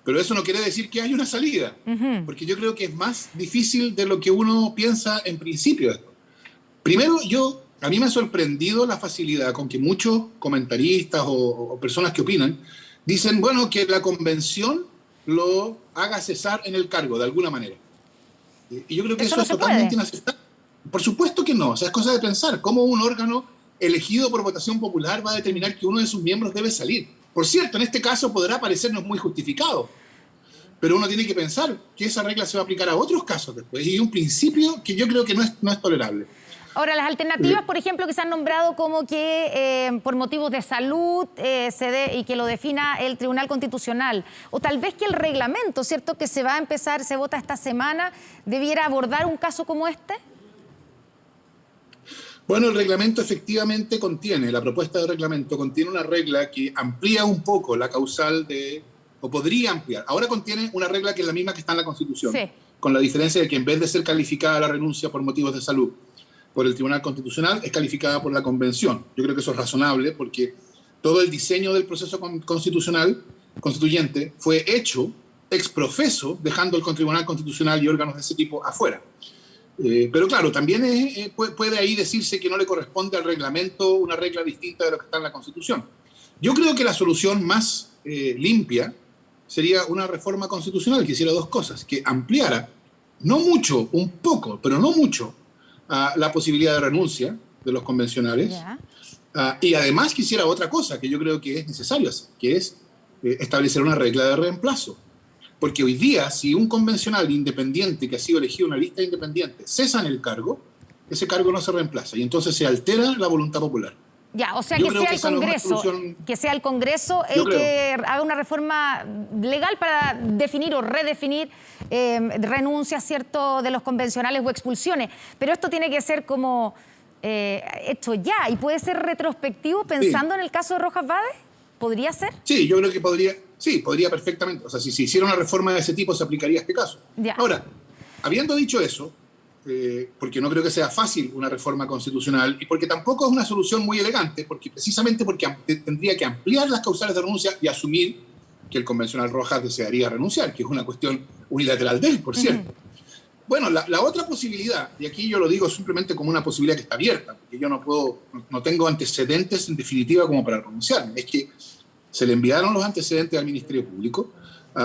Pero eso no quiere decir que haya una salida. Porque yo creo que es más difícil de lo que uno piensa en principio. Primero, a mí me ha sorprendido la facilidad con que muchos comentaristas o personas que opinan dicen, bueno, que la convención lo haga cesar en el cargo de alguna manera. Y yo creo que eso es totalmente inaceptable. Por supuesto que no, o sea, es cosa de pensar cómo un órgano elegido por votación popular va a determinar que uno de sus miembros debe salir. Por cierto, en este caso podrá parecernos muy justificado, pero uno tiene que pensar que esa regla se va a aplicar a otros casos después, y un principio que yo creo que no es tolerable. Ahora, las alternativas, por ejemplo, que se han nombrado como que por motivos de salud y que lo defina el Tribunal Constitucional, o tal vez que el reglamento, ¿cierto?, que se vota esta semana, debiera abordar un caso como este. Bueno, el reglamento efectivamente la propuesta de reglamento contiene una regla que amplía un poco la causal o podría ampliar. Ahora contiene una regla que es la misma que está en la Constitución, con la diferencia de que en vez de ser calificada la renuncia por motivos de salud por el Tribunal Constitucional, es calificada por la Convención. Yo creo que eso es razonable porque todo el diseño del proceso constituyente fue hecho ex profeso, dejando el Tribunal Constitucional y órganos de ese tipo afuera. Pero claro, también puede ahí decirse que no le corresponde al reglamento una regla distinta de lo que está en la Constitución. Yo creo que la solución más limpia sería una reforma constitucional que hiciera dos cosas, que ampliara, no mucho, un poco, pero no mucho, la posibilidad de renuncia de los convencionales, y además que hiciera otra cosa que yo creo que es necesario hacer, que es establecer una regla de reemplazo. Porque hoy día, si un convencional independiente que ha sido elegido en una lista independiente cesa en el cargo, ese cargo no se reemplaza y entonces se altera la voluntad popular. Ya, o sea, que sea el Congreso el que haga una reforma legal para definir o redefinir renuncias, ¿cierto?, de los convencionales o expulsiones. Pero esto tiene que ser como hecho ya y puede ser retrospectivo pensando en el caso de Rojas Vade. ¿Podría ser? Sí, yo creo que podría perfectamente. O sea, si se hiciera una reforma de ese tipo, se aplicaría a este caso. Ahora, habiendo dicho eso, porque no creo que sea fácil una reforma constitucional y porque tampoco es una solución muy elegante, precisamente porque tendría que ampliar las causales de renuncia y asumir que el convencional Rojas desearía renunciar, que es una cuestión unilateral de él, por cierto. Bueno, la otra posibilidad, y aquí yo lo digo simplemente como una posibilidad que está abierta, porque yo no tengo antecedentes en definitiva como para pronunciarme, es que se le enviaron los antecedentes al Ministerio Público.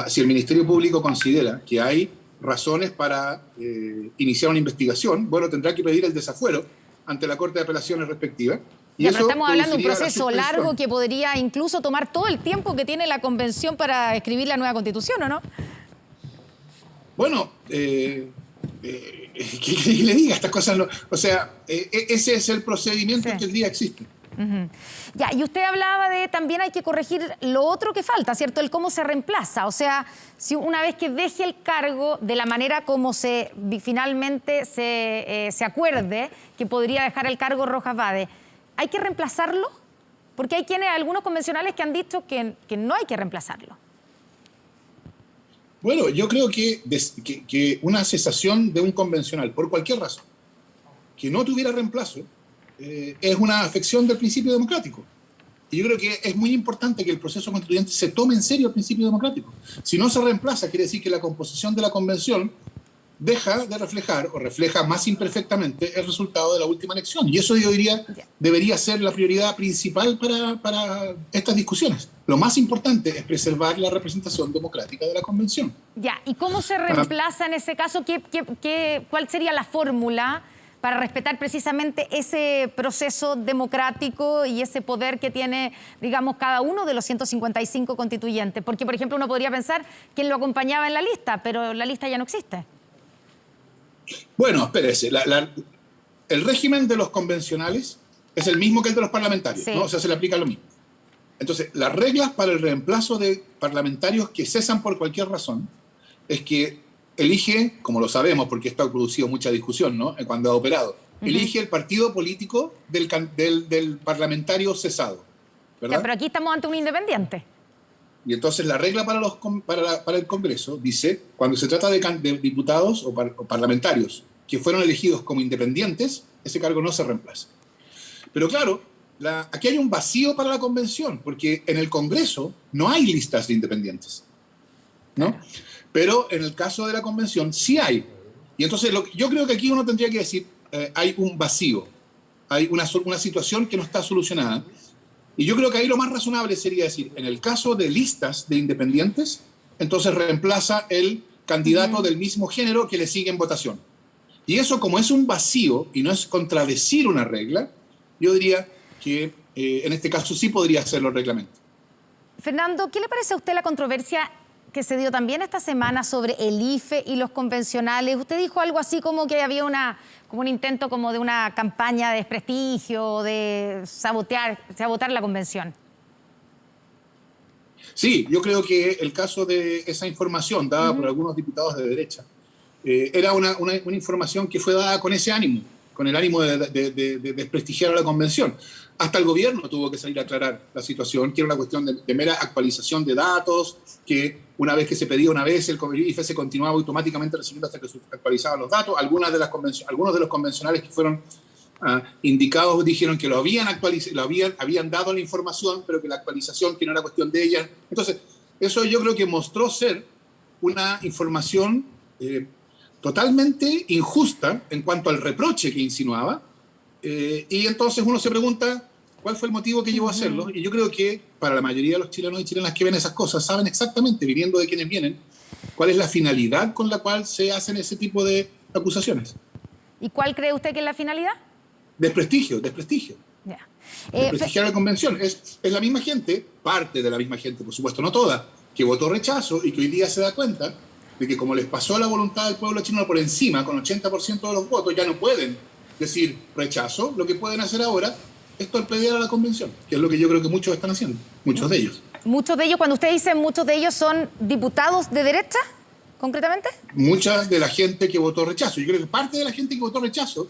Si el Ministerio Público considera que hay razones para iniciar una investigación, bueno, tendrá que pedir el desafuero ante la Corte de Apelaciones respectiva. Pero estamos hablando de un proceso largo que podría incluso tomar todo el tiempo que tiene la Convención para escribir la nueva Constitución, ¿o no? Bueno, ¿qué le diga? Estas cosas no... O sea, ese es el procedimiento que hoy día existe. Ya, y usted hablaba de también hay que corregir lo otro que falta, ¿cierto? El cómo se reemplaza. O sea, si una vez que deje el cargo de la manera como finalmente se acuerde que podría dejar el cargo Rojas Vade, ¿hay que reemplazarlo? Porque hay algunos convencionales que han dicho que no hay que reemplazarlo. Bueno, yo creo que una cesación de un convencional, por cualquier razón, que no tuviera reemplazo, es una afección del principio democrático. Y yo creo que es muy importante que el proceso constituyente se tome en serio el principio democrático. Si no se reemplaza, quiere decir que la composición de la convención deja de reflejar o refleja más imperfectamente el resultado de la última elección. Y eso yo diría debería ser la prioridad principal para estas discusiones. Lo más importante es preservar la representación democrática de la convención. Ya, ¿y cómo se reemplaza en ese caso? ¿Cuál sería la fórmula para respetar precisamente ese proceso democrático y ese poder que tiene, digamos, cada uno de los 155 constituyentes? Porque, por ejemplo, uno podría pensar quién lo acompañaba en la lista, pero la lista ya no existe. Bueno, espérese. El régimen de los convencionales es el mismo que el de los parlamentarios, ¿no? O sea, se le aplica lo mismo. Entonces, las reglas para el reemplazo de parlamentarios que cesan por cualquier razón es que elige, como lo sabemos, porque esto ha producido mucha discusión, ¿no?, cuando ha operado, elige el partido político del parlamentario cesado, ¿verdad? Ya, pero aquí estamos ante un independiente. Y entonces la regla para el Congreso dice, cuando se trata de diputados o parlamentarios que fueron elegidos como independientes, ese cargo no se reemplaza. Pero claro, aquí hay un vacío para la convención, porque en el Congreso no hay listas de independientes, ¿no? Pero en el caso de la convención sí hay. Y entonces yo creo que aquí uno tendría que decir, hay un vacío, hay una situación que no está solucionada. Y yo creo que ahí lo más razonable sería decir, en el caso de listas de independientes, entonces reemplaza el candidato del mismo género que le sigue en votación. Y eso, como es un vacío y no es contradecir una regla, yo diría que en este caso sí podría hacerlo el reglamento. Fernando, ¿qué le parece a usted la controversia que se dio también esta semana sobre el IFE y los convencionales? Usted dijo algo así como que había un intento como de una campaña de desprestigio, de sabotear la convención. Sí, yo creo que el caso de esa información dada por algunos diputados de derecha era una información que fue dada con ese ánimo, con el ánimo de desprestigiar a la convención. Hasta el gobierno tuvo que salir a aclarar la situación, que era una cuestión de mera actualización de datos, que una vez que se pedía una vez, el IFE se continuaba automáticamente recibiendo hasta que se actualizaban los datos. Algunos de los convencionales que fueron indicados dijeron que lo habían actualizado, habían dado la información, pero que la actualización, que no era cuestión de ellas. Entonces, eso yo creo que mostró ser una información totalmente injusta en cuanto al reproche que insinuaba. Y entonces uno se pregunta cuál fue el motivo que llevó a hacerlo. Y yo creo que para la mayoría de los chilenos y chilenas que ven esas cosas saben exactamente, viniendo de quienes vienen, cuál es la finalidad con la cual se hacen ese tipo de acusaciones. ¿Y cuál cree usted que es la finalidad? Desprestigio. Ya. Desprestigiar la convención. Es la misma gente, parte de la misma gente, por supuesto, no toda, que votó rechazo y que hoy día se da cuenta de que como les pasó la voluntad del pueblo chileno por encima, con 80% de los votos, ya no pueden decir rechazo. Lo que pueden hacer ahora es torpedear a la convención, que es lo que yo creo que muchos están haciendo, muchos de ellos. ¿Muchos de ellos, cuando usted dice muchos de ellos, son diputados de derecha, concretamente? Mucha de la gente que votó rechazo. Yo creo que parte de la gente que votó rechazo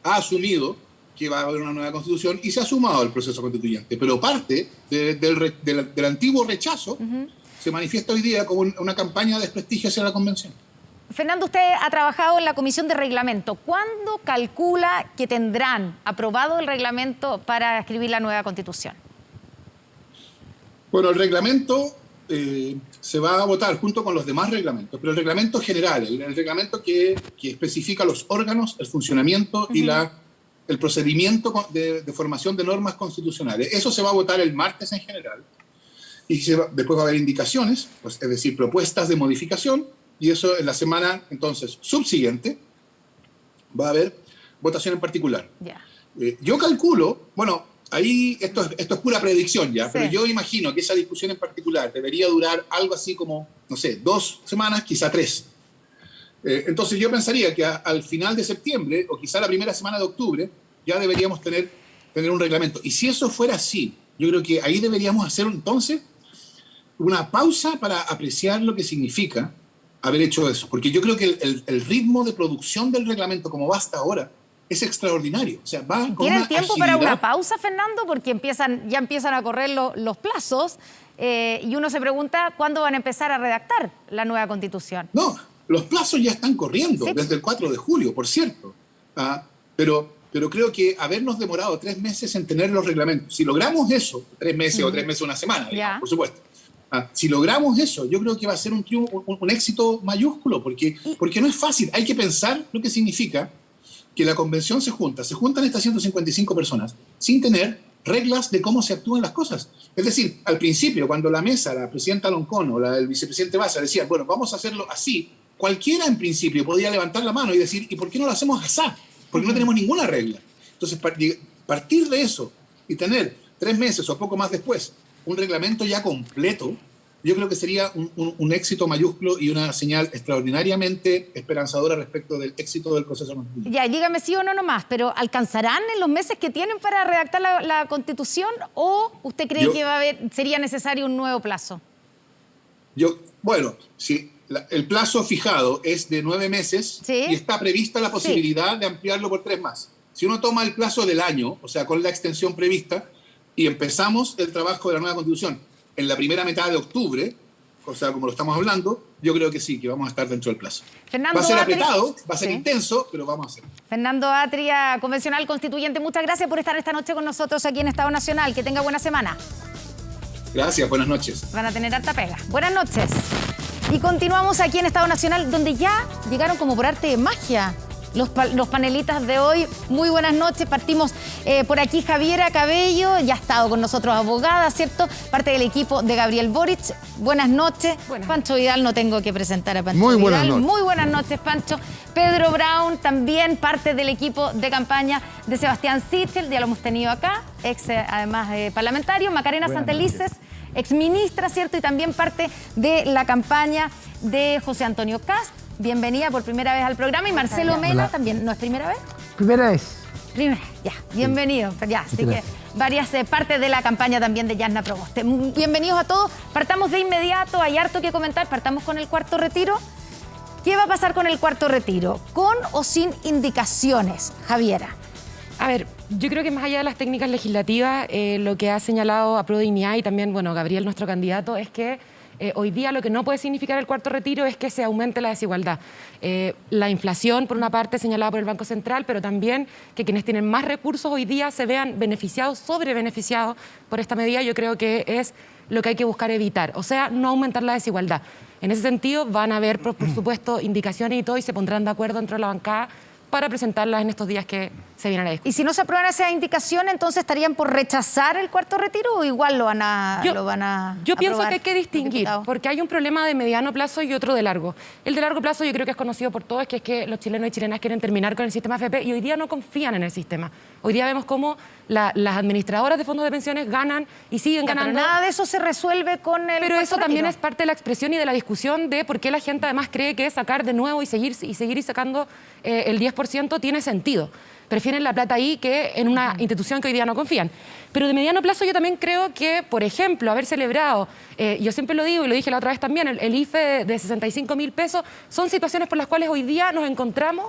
ha asumido que va a haber una nueva constitución y se ha sumado al proceso constituyente, pero parte del antiguo rechazo se manifiesta hoy día como una campaña de desprestigio hacia la convención. Fernando, usted ha trabajado en la Comisión de Reglamento. ¿Cuándo calcula que tendrán aprobado el reglamento para escribir la nueva Constitución? Bueno, el reglamento se va a votar junto con los demás reglamentos, pero el reglamento general, el reglamento que especifica los órganos, el funcionamiento y el procedimiento de formación de normas constitucionales. Eso se va a votar el martes en general y después va a haber indicaciones, pues, es decir, propuestas de modificación. Y eso en la semana, entonces, subsiguiente, va a haber votación en particular. Yeah. Yo calculo, bueno, ahí esto es pura predicción ya, pero yo imagino que esa discusión en particular debería durar algo así como, no sé, 2 semanas, quizá 3. Entonces yo pensaría que al final de septiembre, o quizá la primera semana de octubre, ya deberíamos tener un reglamento. Y si eso fuera así, yo creo que ahí deberíamos hacer entonces una pausa para apreciar lo que significa haber hecho eso, porque yo creo que el ritmo de producción del reglamento como va hasta ahora es extraordinario. O sea, va con ¿Tienen una tiempo agilidad. para una pausa, Fernando? Porque ya empiezan a correr los plazos y uno se pregunta cuándo van a empezar a redactar la nueva Constitución. No, los plazos ya están corriendo desde el 4 de julio, por cierto. Pero creo que habernos demorado 3 meses en tener los reglamentos, si logramos eso, 3 meses o 3 meses, una semana, digamos, por supuesto. Si logramos eso, yo creo que va a ser un triunfo, un éxito mayúsculo, porque no es fácil. Hay que pensar lo que significa que la convención se juntan estas 155 personas sin tener reglas de cómo se actúan las cosas. Es decir, al principio, cuando la mesa, la presidenta Loncón o el vicepresidente Baza decían, bueno, vamos a hacerlo así, cualquiera en principio podía levantar la mano y decir, ¿y por qué no lo hacemos así? Porque no tenemos ninguna regla. Entonces, partir de eso y tener 3 meses o poco más después un reglamento ya completo, yo creo que sería un éxito mayúsculo y una señal extraordinariamente esperanzadora respecto del éxito del proceso constituyente. Ya, dígame sí o no nomás, pero ¿alcanzarán en los meses que tienen para redactar la Constitución o usted cree que sería necesario un nuevo plazo? Bueno, si el plazo fijado es de 9 meses y está prevista la posibilidad de ampliarlo por 3 más. Si uno toma el plazo del año, o sea, con la extensión prevista, y empezamos el trabajo de la nueva Constitución en la primera mitad de octubre, o sea, como lo estamos hablando, yo creo que sí, que vamos a estar dentro del plazo. Fernando va a ser Atria, apretado, va a ser sí, intenso, pero vamos a hacerlo. Fernando Atria, convencional constituyente, muchas gracias por estar esta noche con nosotros aquí en Estado Nacional. Que tenga buena semana. Gracias, buenas noches. Van a tener harta pega. Buenas noches. Y continuamos aquí en Estado Nacional, donde ya llegaron como por arte de magia los panelistas de hoy. Muy buenas noches. Partimos por aquí Javiera Cabello, ya ha estado con nosotros, abogada, ¿cierto? Parte del equipo de Gabriel Boric. Buenas noches. Buenas. Pancho Vidal, no tengo que presentar a Pancho Muy Vidal. buenas noches. Muy buenas noches, Pancho. Pedro Brown, también parte del equipo de campaña de Sebastián Sichel, ya lo hemos tenido acá, además parlamentario. Macarena Santelices, exministra, ¿cierto? Y también parte de la campaña de José Antonio Kast. Bienvenida por primera vez al programa. Y Marcelo Mena también, ¿no es primera vez? Primera vez. Primera, ya, bienvenido. Ya, así que varias partes de la campaña también de Yasna Proboste. Bienvenidos a todos. Partamos de inmediato, hay harto que comentar. Partamos con el cuarto retiro. ¿Qué va a pasar con el cuarto retiro? ¿Con o sin indicaciones, Javiera? A ver, yo creo que más allá de las técnicas legislativas, lo que ha señalado a Pro Dignidad y también, bueno, Gabriel, nuestro candidato, es que hoy día lo que no puede significar el cuarto retiro es que se aumente la desigualdad. La inflación, por una parte, señalada por el Banco Central, pero también que quienes tienen más recursos hoy día se vean beneficiados, sobrebeneficiados por esta medida, yo creo que es lo que hay que buscar evitar. O sea, no aumentar la desigualdad. En ese sentido, van a haber, por supuesto, indicaciones y todo, y se pondrán de acuerdo dentro de la bancada para presentarlas en estos días que se vienen a discutir. Y si no se aprueban esas indicaciones, entonces estarían por rechazar el cuarto retiro o igual lo van a Yo pienso que hay que distinguir, porque hay un problema de mediano plazo y otro de largo. El de largo plazo yo creo que es conocido por todos, que es que los chilenos y chilenas quieren terminar con el sistema AFP y hoy día no confían en el sistema. Hoy día vemos cómo las administradoras de fondos de pensiones ganan y siguen ganando. Pero nada de eso se resuelve con el Pero eso también retiro. es parte de la expresión y de la discusión de por qué la gente además cree que sacar de nuevo y seguir sacando el 10% tiene sentido. Prefieren la plata ahí que en una institución que hoy día no confían. Pero de mediano plazo yo también creo que, por ejemplo, haber celebrado, yo siempre lo digo y lo dije la otra vez también, el IFE de 65.000 pesos, son situaciones por las cuales hoy día nos encontramos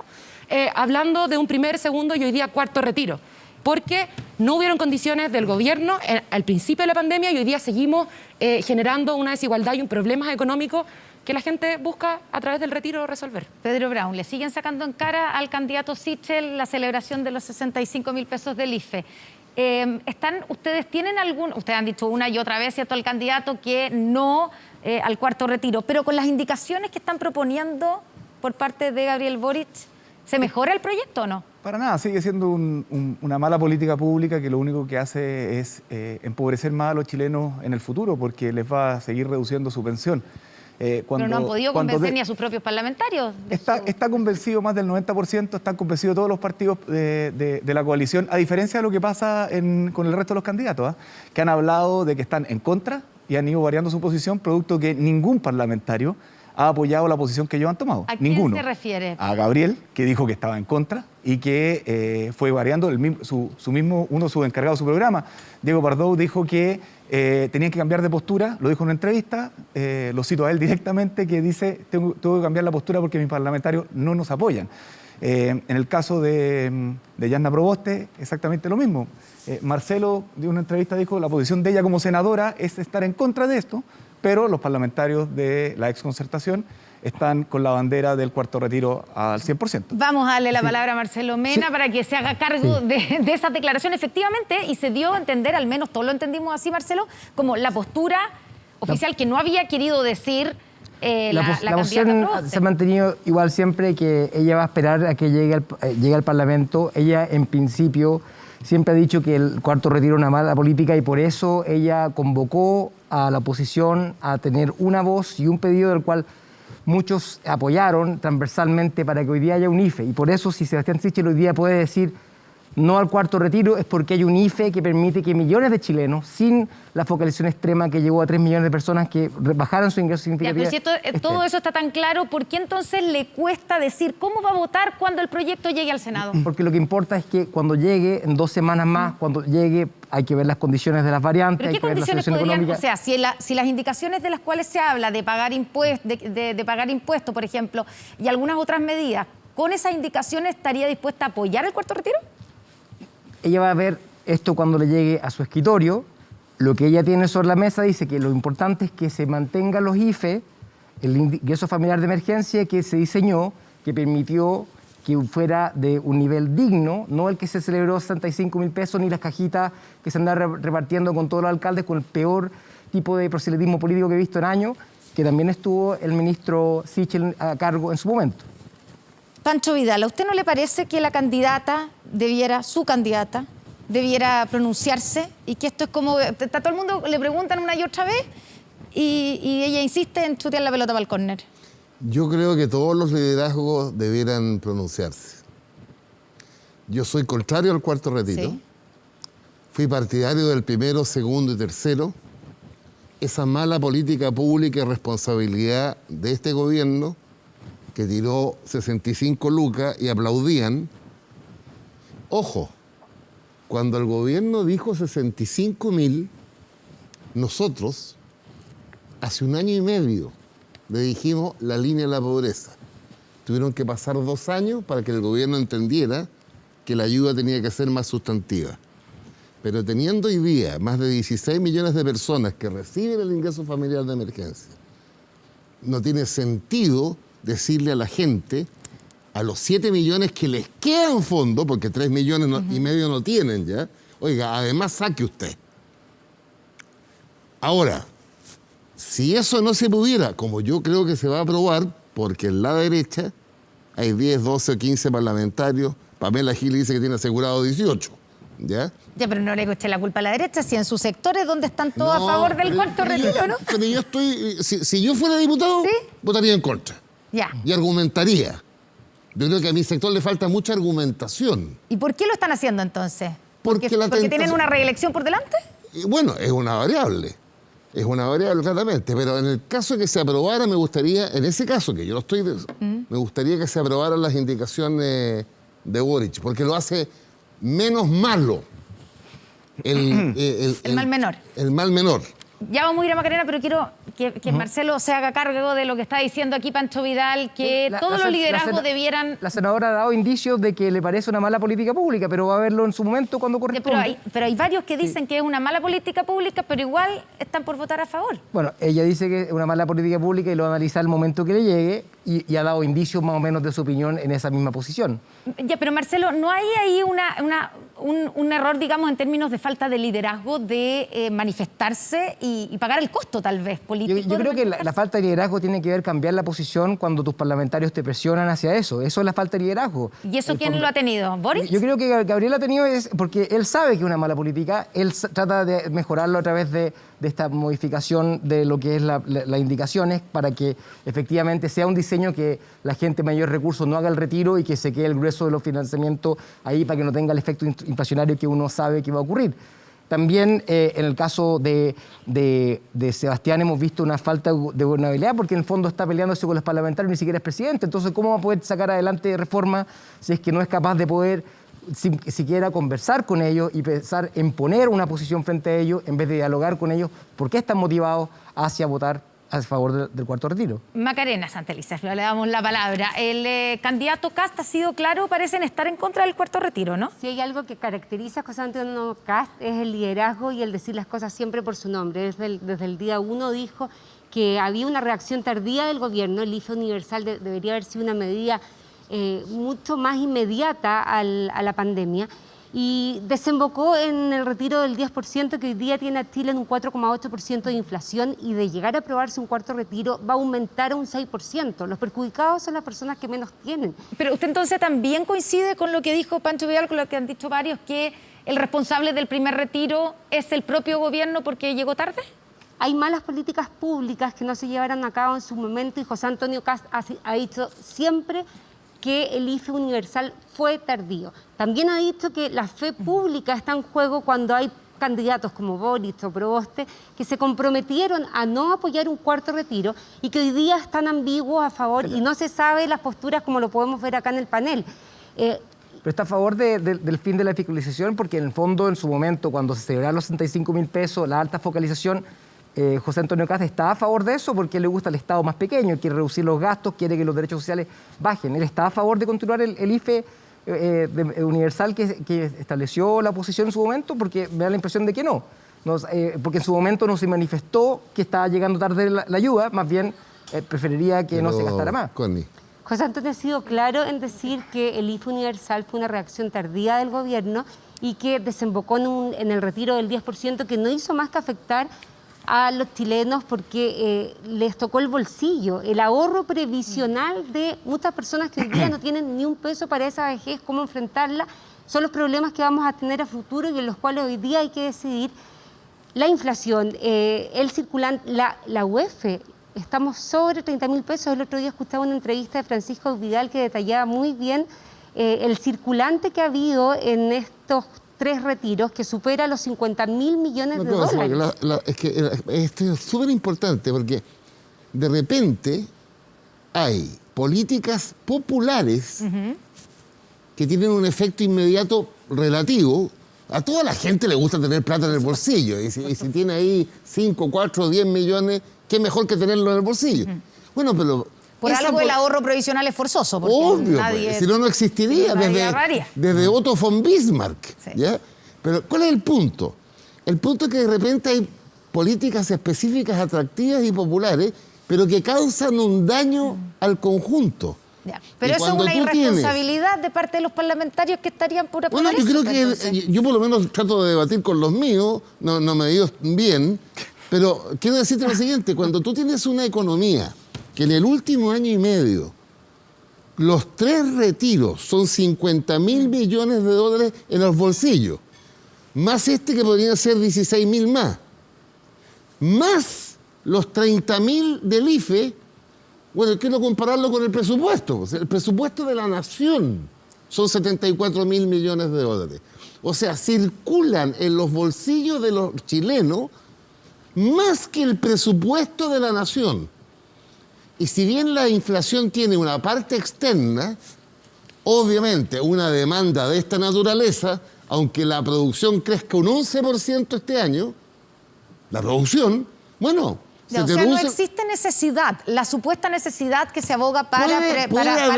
hablando de un primer, segundo y hoy día cuarto retiro. Porque no hubieron condiciones del gobierno al principio de la pandemia y hoy día seguimos generando una desigualdad y un problema económico que la gente busca a través del retiro resolver. Pedro Brown, ¿le siguen sacando en cara al candidato Sichel la celebración de los 65.000 pesos del IFE? ¿Ustedes tienen ustedes han dicho una y otra vez, ¿cierto?, al candidato que no al cuarto retiro, pero con las indicaciones que están proponiendo por parte de Gabriel Boric, ¿se mejora el proyecto o no? Para nada, sigue siendo una mala política pública que lo único que hace es empobrecer más a los chilenos en el futuro porque les va a seguir reduciendo su pensión. Pero no han podido convencer ni a sus propios parlamentarios. Está convencido más del 90%, están convencidos todos los partidos de la coalición, a diferencia de lo que pasa con el resto de los candidatos, que han hablado de que están en contra y han ido variando su posición, producto que ningún parlamentario ha apoyado la posición que ellos han tomado. ¿A quién Ninguno. se refiere? A Gabriel, que dijo que estaba en contra y que fue variando uno de sus encargados de su programa. Diego Pardo dijo que tenían que cambiar de postura, lo dijo en una entrevista, lo cito a él directamente, que dice, tengo que cambiar la postura porque mis parlamentarios no nos apoyan. En el caso de Yasna Proboste, exactamente lo mismo. Marcelo, de una entrevista, dijo la posición de ella como senadora es estar en contra de esto, pero los parlamentarios de la exconcertación están con la bandera del cuarto retiro al 100%. Vamos a darle la palabra a Marcelo Mena para que se haga cargo de esa declaración. Efectivamente, y se dio a entender, al menos todos lo entendimos así, Marcelo, como la postura oficial que no había querido decir la posición se ha mantenido igual siempre, que ella va a esperar a que llegue al Parlamento. Ella, en principio, siempre ha dicho que el cuarto retiro es una mala política y por eso ella convocó a la oposición a tener una voz y un pedido del cual muchos apoyaron transversalmente para que hoy día haya un IFE. Y por eso, si Sebastián Sichel hoy día puede decir no al cuarto retiro, es porque hay un IFE que permite que millones de chilenos, sin la focalización extrema que llevó a 3 millones de personas que bajaran su ingreso significativo. Pero si todo eso está tan claro, ¿por qué entonces le cuesta decir cómo va a votar cuando el proyecto llegue al Senado? Porque lo que importa es que cuando llegue, en 2 semanas más, cuando llegue, hay que ver las condiciones de las variantes. ¿Pero qué condiciones podrían, o sea, si las indicaciones de las cuales se habla de pagar impuestos, por ejemplo, y algunas otras medidas, ¿con esas indicaciones estaría dispuesta a apoyar el cuarto retiro? Ella va a ver esto cuando le llegue a su escritorio. Lo que ella tiene sobre la mesa dice que lo importante es que se mantengan los IFE, el ingreso familiar de emergencia que se diseñó, que permitió que fuera de un nivel digno, no el que se celebró 65.000 pesos ni las cajitas que se andan repartiendo con todos los alcaldes con el peor tipo de proselitismo político que he visto en años, que también estuvo el ministro Sichel a cargo en su momento. Pancho Vidal, ¿a usted no le parece que su candidata, debiera pronunciarse y que esto es como, a todo el mundo le preguntan una y otra vez y ella insiste en chutear la pelota para el córner? Yo creo que todos los liderazgos debieran pronunciarse. Yo soy contrario al cuarto retiro. Sí. Fui partidario del primero, segundo y tercero. Esa mala política pública y responsabilidad de este gobierno que tiró 65 lucas y aplaudían. Ojo, cuando el gobierno dijo 65.000, nosotros, hace 1 año y medio, le dijimos la línea de la pobreza. Tuvieron que pasar 2 años para que el gobierno entendiera que la ayuda tenía que ser más sustantiva. Pero teniendo hoy día más de 16 millones de personas que reciben el ingreso familiar de emergencia, no tiene sentido decirle a la gente, a los 7 millones que les quedan fondos, porque 3 millones y medio no tienen ya, oiga, además saque usted. Ahora, si eso no se pudiera, como yo creo que se va a aprobar, porque en la derecha hay 10, 12 o 15 parlamentarios, Pamela Gil dice que tiene asegurado 18, ¿ya? Ya, pero no le eché la culpa a la derecha, si en sus sectores donde están todos a favor del cuarto retiro, ¿no? Pero yo si yo fuera diputado, ¿sí? Votaría en contra. Ya. Y argumentaría. Yo creo que a mi sector le falta mucha argumentación. ¿Y por qué lo están haciendo entonces? ¿Porque tienen una reelección por delante? Bueno, es una variable. Es una variable claramente. Pero en el caso de que se aprobara, me gustaría, en ese caso que yo no estoy, me gustaría que se aprobaran las indicaciones de Boric, porque lo hace menos malo. El mal menor. El mal menor. Ya vamos a ir a Macarena, pero quiero que Marcelo se haga cargo de lo que está diciendo aquí Pancho Vidal, que todos los liderazgos debieran... La senadora ha dado indicios de que le parece una mala política pública, pero va a verlo en su momento cuando corresponda. Pero hay varios que dicen que es una mala política pública, pero igual están por votar a favor. Bueno, ella dice que es una mala política pública y lo va a analizar el momento que le llegue y ha dado indicios más o menos de su opinión en esa misma posición. Ya, pero Marcelo, ¿no hay ahí un error, digamos, en términos de falta de liderazgo, de manifestarse y pagar el costo, tal vez, político? Yo creo que la falta de liderazgo tiene que ver cambiar la posición cuando tus parlamentarios te presionan hacia eso. Eso es la falta de liderazgo. ¿Y eso quién lo ha tenido? ¿Boric? Yo creo que Gabriel ha tenido porque él sabe que es una mala política, él trata de mejorarlo a través de esta modificación de lo que es las indicaciones para que efectivamente sea un diseño que la gente de mayor recursos no haga el retiro y que se quede el grueso de los financiamientos ahí para que no tenga el efecto inflacionario que uno sabe que va a ocurrir. También en el caso de Sebastián hemos visto una falta de gobernabilidad porque en el fondo está peleándose con los parlamentarios, ni siquiera es presidente. Entonces, ¿cómo va a poder sacar adelante reforma si es que no es capaz de poder siquiera conversar con ellos y pensar en poner una posición frente a ellos en vez de dialogar con ellos? ¿Por qué están motivados hacia votar a favor del cuarto retiro? Macarena Santelices, le damos la palabra. El candidato Kast ha sido claro, parecen estar en contra del cuarto retiro, ¿no? Si hay algo que caracteriza a José Antonio Kast es el liderazgo y el decir las cosas siempre por su nombre. Desde el día 1 dijo que había una reacción tardía del gobierno, el IFE universal debería haber sido una medida mucho más inmediata a la pandemia, y desembocó en el retiro del 10% que hoy día tiene a Chile en un 4,8% de inflación, y de llegar a aprobarse un cuarto retiro va a aumentar a un 6%. Los perjudicados son las personas que menos tienen. Pero usted entonces también coincide con lo que dijo Pancho Vidal, con lo que han dicho varios, que el responsable del primer retiro es el propio gobierno porque llegó tarde. Hay malas políticas públicas que no se llevaron a cabo en su momento, y José Antonio Kast ha dicho siempre que el IFE universal fue tardío. También ha dicho que la fe pública está en juego cuando hay candidatos como Boric o Proboste que se comprometieron a no apoyar un cuarto retiro y que hoy día están ambiguos a favor y no se sabe las posturas como lo podemos ver acá en el panel. Pero está a favor del fin de la fiscalización porque en el fondo, en su momento, cuando se celebraron los 65.000 pesos, la alta focalización, José Antonio Kast está a favor de eso porque le gusta el Estado más pequeño, quiere reducir los gastos, quiere que los derechos sociales bajen. Él está a favor de continuar el IFE universal que estableció la oposición en su momento, porque me da la impresión de que no. porque en su momento no se manifestó que estaba llegando tarde la ayuda, más bien preferiría que no se gastara más. Connie. José Antonio ha sido claro en decir que el IFE universal fue una reacción tardía del gobierno y que desembocó en el retiro del 10%, que no hizo más que afectar a los chilenos porque les tocó el bolsillo, el ahorro previsional de muchas personas que hoy día no tienen ni un peso para esa vejez, cómo enfrentarla. Son los problemas que vamos a tener a futuro y en los cuales hoy día hay que decidir. La inflación, el circulante, la UEF, estamos sobre 30.000 pesos. El otro día escuchaba una entrevista de Francisco Vidal que detallaba muy bien el circulante que ha habido en estos 3 retiros, que supera los 50.000 millones de dólares. Es que esto es súper importante porque de repente hay políticas populares que tienen un efecto inmediato relativo. A toda la gente le gusta tener plata en el bolsillo. Y si tiene ahí 5, 4, 10 millones, qué mejor que tenerlo en el bolsillo. Bueno, pero... Por algo el ahorro provisional es forzoso. Porque obvio, nadie, pues, si no, no existiría desde Otto von Bismarck. Sí. ¿Ya? Pero ¿cuál es el punto? El punto es que de repente hay políticas específicas, atractivas y populares, pero que causan un daño al conjunto. Ya. Pero eso es una irresponsabilidad de parte de los parlamentarios que estarían por aprobar. Bueno, yo creo que yo por lo menos trato de debatir con los míos, no me digo bien, pero quiero decirte lo siguiente, cuando tú tienes una economía que en el último año y medio los 3 retiros son 50.000 millones de dólares en los bolsillos, más que podrían ser 16.000 más los 30.000 del IFE. Bueno, quiero compararlo con el presupuesto. El presupuesto de la nación son 74.000 millones de dólares. O sea, circulan en los bolsillos de los chilenos más que el presupuesto de la nación. Y si bien la inflación tiene una parte externa, obviamente una demanda de esta naturaleza, aunque la producción crezca un 11% este año, la producción, bueno... O sea, no existe necesidad, la supuesta necesidad que se aboga para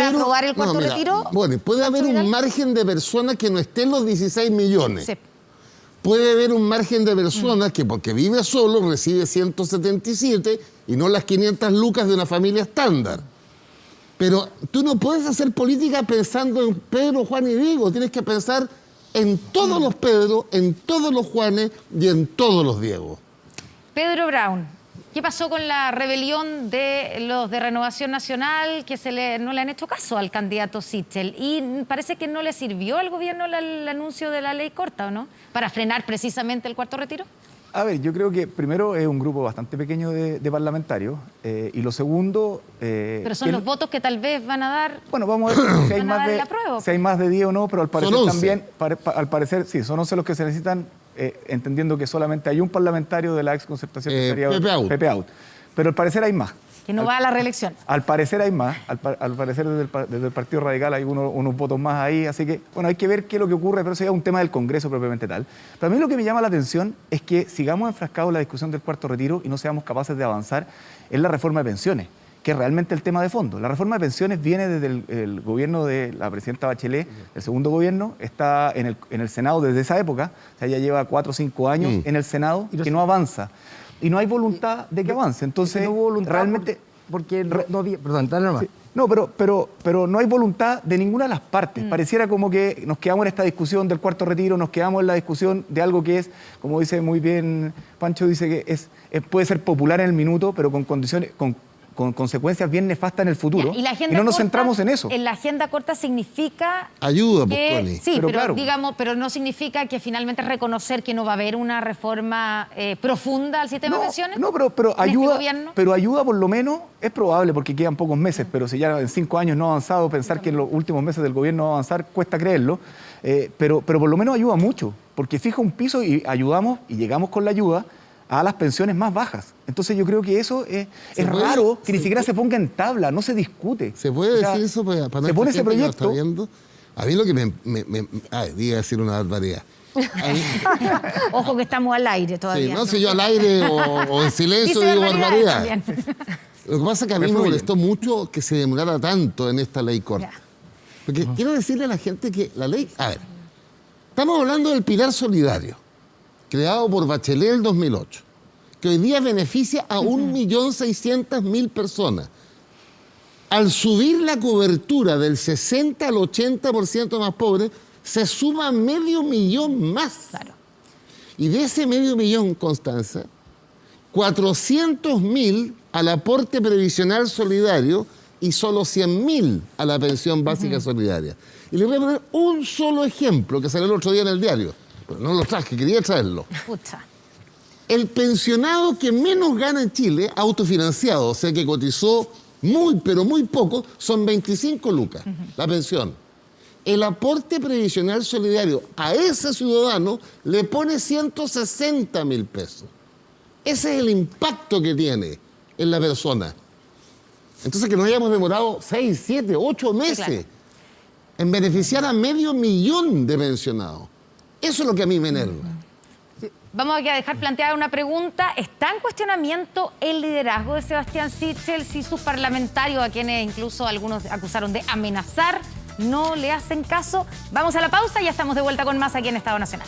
aprobar el cuarto retiro. Bueno, puede haber un margen de personas que no estén los 16 millones. Sí. Puede haber un margen de personas que porque vive solo recibe 177 y no las 500 lucas de una familia estándar. Pero tú no puedes hacer política pensando en Pedro, Juan y Diego. Tienes que pensar en todos los Pedro, en todos los Juanes y en todos los Diego. Pedro Brown. ¿Qué pasó con la rebelión de los de Renovación Nacional que no le han hecho caso al candidato Sichel? Y parece que no le sirvió al gobierno el anuncio de la ley corta, ¿o no? Para frenar precisamente el cuarto retiro. A ver, yo creo que primero es un grupo bastante pequeño de parlamentarios y lo segundo... pero son los votos que tal vez van a dar... Bueno, vamos a ver si hay más de 10 o no, pero al parecer también... Al parecer, sí, son 11 los que se necesitan... entendiendo que solamente hay un parlamentario de la ex concertación Pepe Out. Pero al parecer hay más. Que no va a la reelección. Al parecer hay más. Al parecer desde el Partido Radical hay unos votos más ahí. Así que, bueno, hay que ver qué es lo que ocurre, pero eso ya es un tema del Congreso propiamente tal. Pero a mí lo que me llama la atención es que sigamos enfrascados en la discusión del cuarto retiro y no seamos capaces de avanzar en la reforma de pensiones, que es realmente el tema de fondo. La reforma de pensiones viene desde el gobierno de la presidenta Bachelet, el segundo gobierno, está en el Senado desde esa época, o sea, ya lleva 4 o 5 años en el Senado, que no avanza. Y no hay voluntad de que avance. Entonces, no hubo voluntad realmente... Perdón, dale nomás. Sí. No, pero no hay voluntad de ninguna de las partes. Pareciera como que nos quedamos en esta discusión del cuarto retiro, nos quedamos en la discusión de algo que es, como dice muy bien Pancho, dice que puede ser popular en el minuto, pero con condiciones... con consecuencias bien nefastas en el futuro, y no nos centramos en eso. En la agenda corta significa... Ayuda, pues, Connie. Sí, pero claro, digamos, pero no significa que finalmente reconocer que no va a haber una reforma profunda al sistema de pensiones. No, pero ayuda, pero ayuda por lo menos, es probable porque quedan pocos meses, pero si ya en 5 años no ha avanzado, pensar que en los últimos meses del gobierno va a avanzar, cuesta creerlo, pero por lo menos ayuda mucho, porque fija un piso y ayudamos y llegamos con la ayuda a las pensiones más bajas. Entonces yo creo que eso es raro que ni siquiera se ponga en tabla, no se discute. ¿Se puede decir eso para se pone ese proyecto? A mí lo que diga decir una barbaridad. Ojo que estamos al aire todavía. Sí, no sé yo al aire o en silencio digo barbaridad. Lo que pasa es que a mí me molestó mucho que se demorara tanto en esta ley corta. Porque quiero decirle a la gente que la ley... A ver, estamos hablando del pilar solidario. creado por Bachelet en el 2008, que hoy día beneficia a 1.600.000 personas. Al subir la cobertura del 60 al 80% más pobres, se suma 500.000 más. Claro. Y de ese 500.000, Constanza, 400.000 al aporte previsional solidario y solo 100.000 a la pensión básica solidaria. Y le voy a poner un solo ejemplo que salió el otro día en el diario, pero no lo traje, quería traerlo. Pucha. El pensionado que menos gana en Chile, autofinanciado, o sea que cotizó muy, pero muy poco, son 25 lucas, la pensión. El aporte previsional solidario a ese ciudadano le pone 160.000 pesos. Ese es el impacto que tiene en la persona. Entonces, que nos hayamos demorado 6, 7, 8 meses en beneficiar a 500.000 de pensionados. Eso es lo que a mí me enerva. Vamos a dejar planteada una pregunta. ¿Está en cuestionamiento el liderazgo de Sebastián Sichel si sus parlamentarios, a quienes incluso algunos acusaron de amenazar, no le hacen caso? Vamos a la pausa y ya estamos de vuelta con más aquí en Estado Nacional.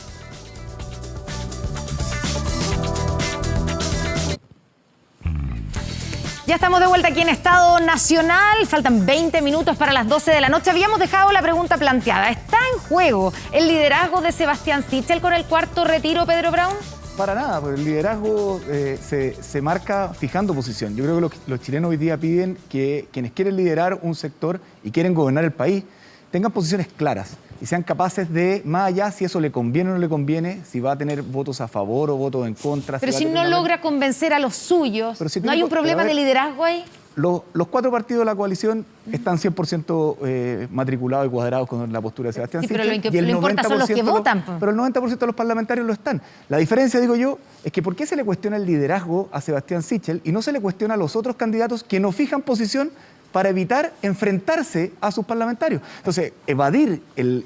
Ya estamos de vuelta aquí en Estado Nacional. Faltan 20 minutos para las 12 de la noche. Habíamos dejado la pregunta planteada. ¿Está en juego el liderazgo de Sebastián Sichel con el cuarto retiro, Pedro Brown? Para nada, porque el liderazgo se marca fijando posición. Yo creo que los chilenos hoy día piden que quienes quieren liderar un sector y quieren gobernar el país tengan posiciones claras y sean capaces de, más allá si eso le conviene o no le conviene, si va a tener votos a favor o votos en contra. Pero si no logra convencer a los suyos, ¿no hay un problema de liderazgo ahí? Los 4 partidos de la coalición están 100% matriculados y cuadrados con la postura de Sebastián Sichel. Pero lo importa son los que votan. Pero el 90% de los parlamentarios lo están. La diferencia, digo yo, es que ¿por qué se le cuestiona el liderazgo a Sebastián Sichel y no se le cuestiona a los otros candidatos que no fijan posición para evitar enfrentarse a sus parlamentarios? Entonces, evadir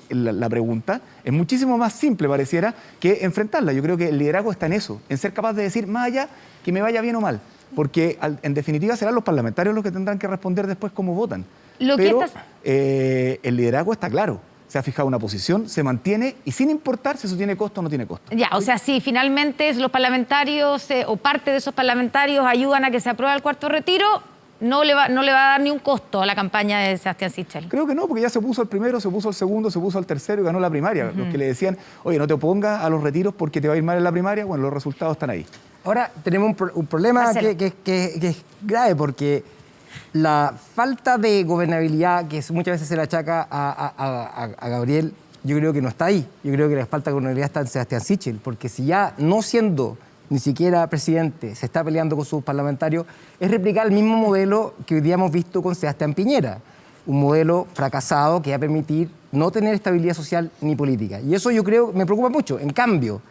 la pregunta es muchísimo más simple, pareciera, que enfrentarla. Yo creo que el liderazgo está en eso, en ser capaz de decir, más allá que me vaya bien o mal, porque en definitiva serán los parlamentarios los que tendrán que responder después cómo votan. Pero el liderazgo está claro. Se ha fijado una posición, se mantiene y sin importar si eso tiene costo o no tiene costo. Ya, o sea, si finalmente los parlamentarios o parte de esos parlamentarios ayudan a que se apruebe el cuarto retiro, no le va a dar ni un costo a la campaña de Sebastián Sichel. Creo que no, porque ya se puso al primero, se puso al segundo, se puso al tercero y ganó la primaria. Los que le decían, oye, no te opongas a los retiros porque te va a ir mal en la primaria, bueno, los resultados están ahí. Ahora tenemos un problema que es grave, porque la falta de gobernabilidad que muchas veces se le achaca a Gabriel, yo creo que no está ahí. Yo creo que la falta de gobernabilidad está en Sebastián Sichel, porque si ya no siendo ni siquiera presidente se está peleando con sus parlamentarios, es replicar el mismo modelo que hoy día hemos visto con Sebastián Piñera, un modelo fracasado que va a permitir no tener estabilidad social ni política. Y eso yo creo me preocupa mucho. En cambio,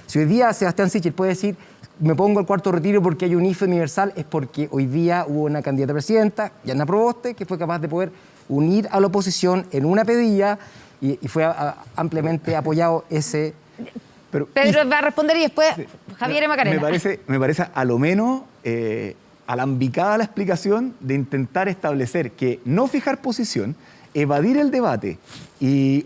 si hoy día Sebastián Sichel puede decir, me pongo al cuarto retiro porque hay un IFE universal, es porque hoy día hubo una candidata a presidenta, Yana Proboste, que fue capaz de poder unir a la oposición en una pedilla y fue ampliamente apoyado ese... Pedro va a responder y después Javier y Macarena. Me parece a lo menos alambicada la explicación de intentar establecer que no fijar posición, evadir el debate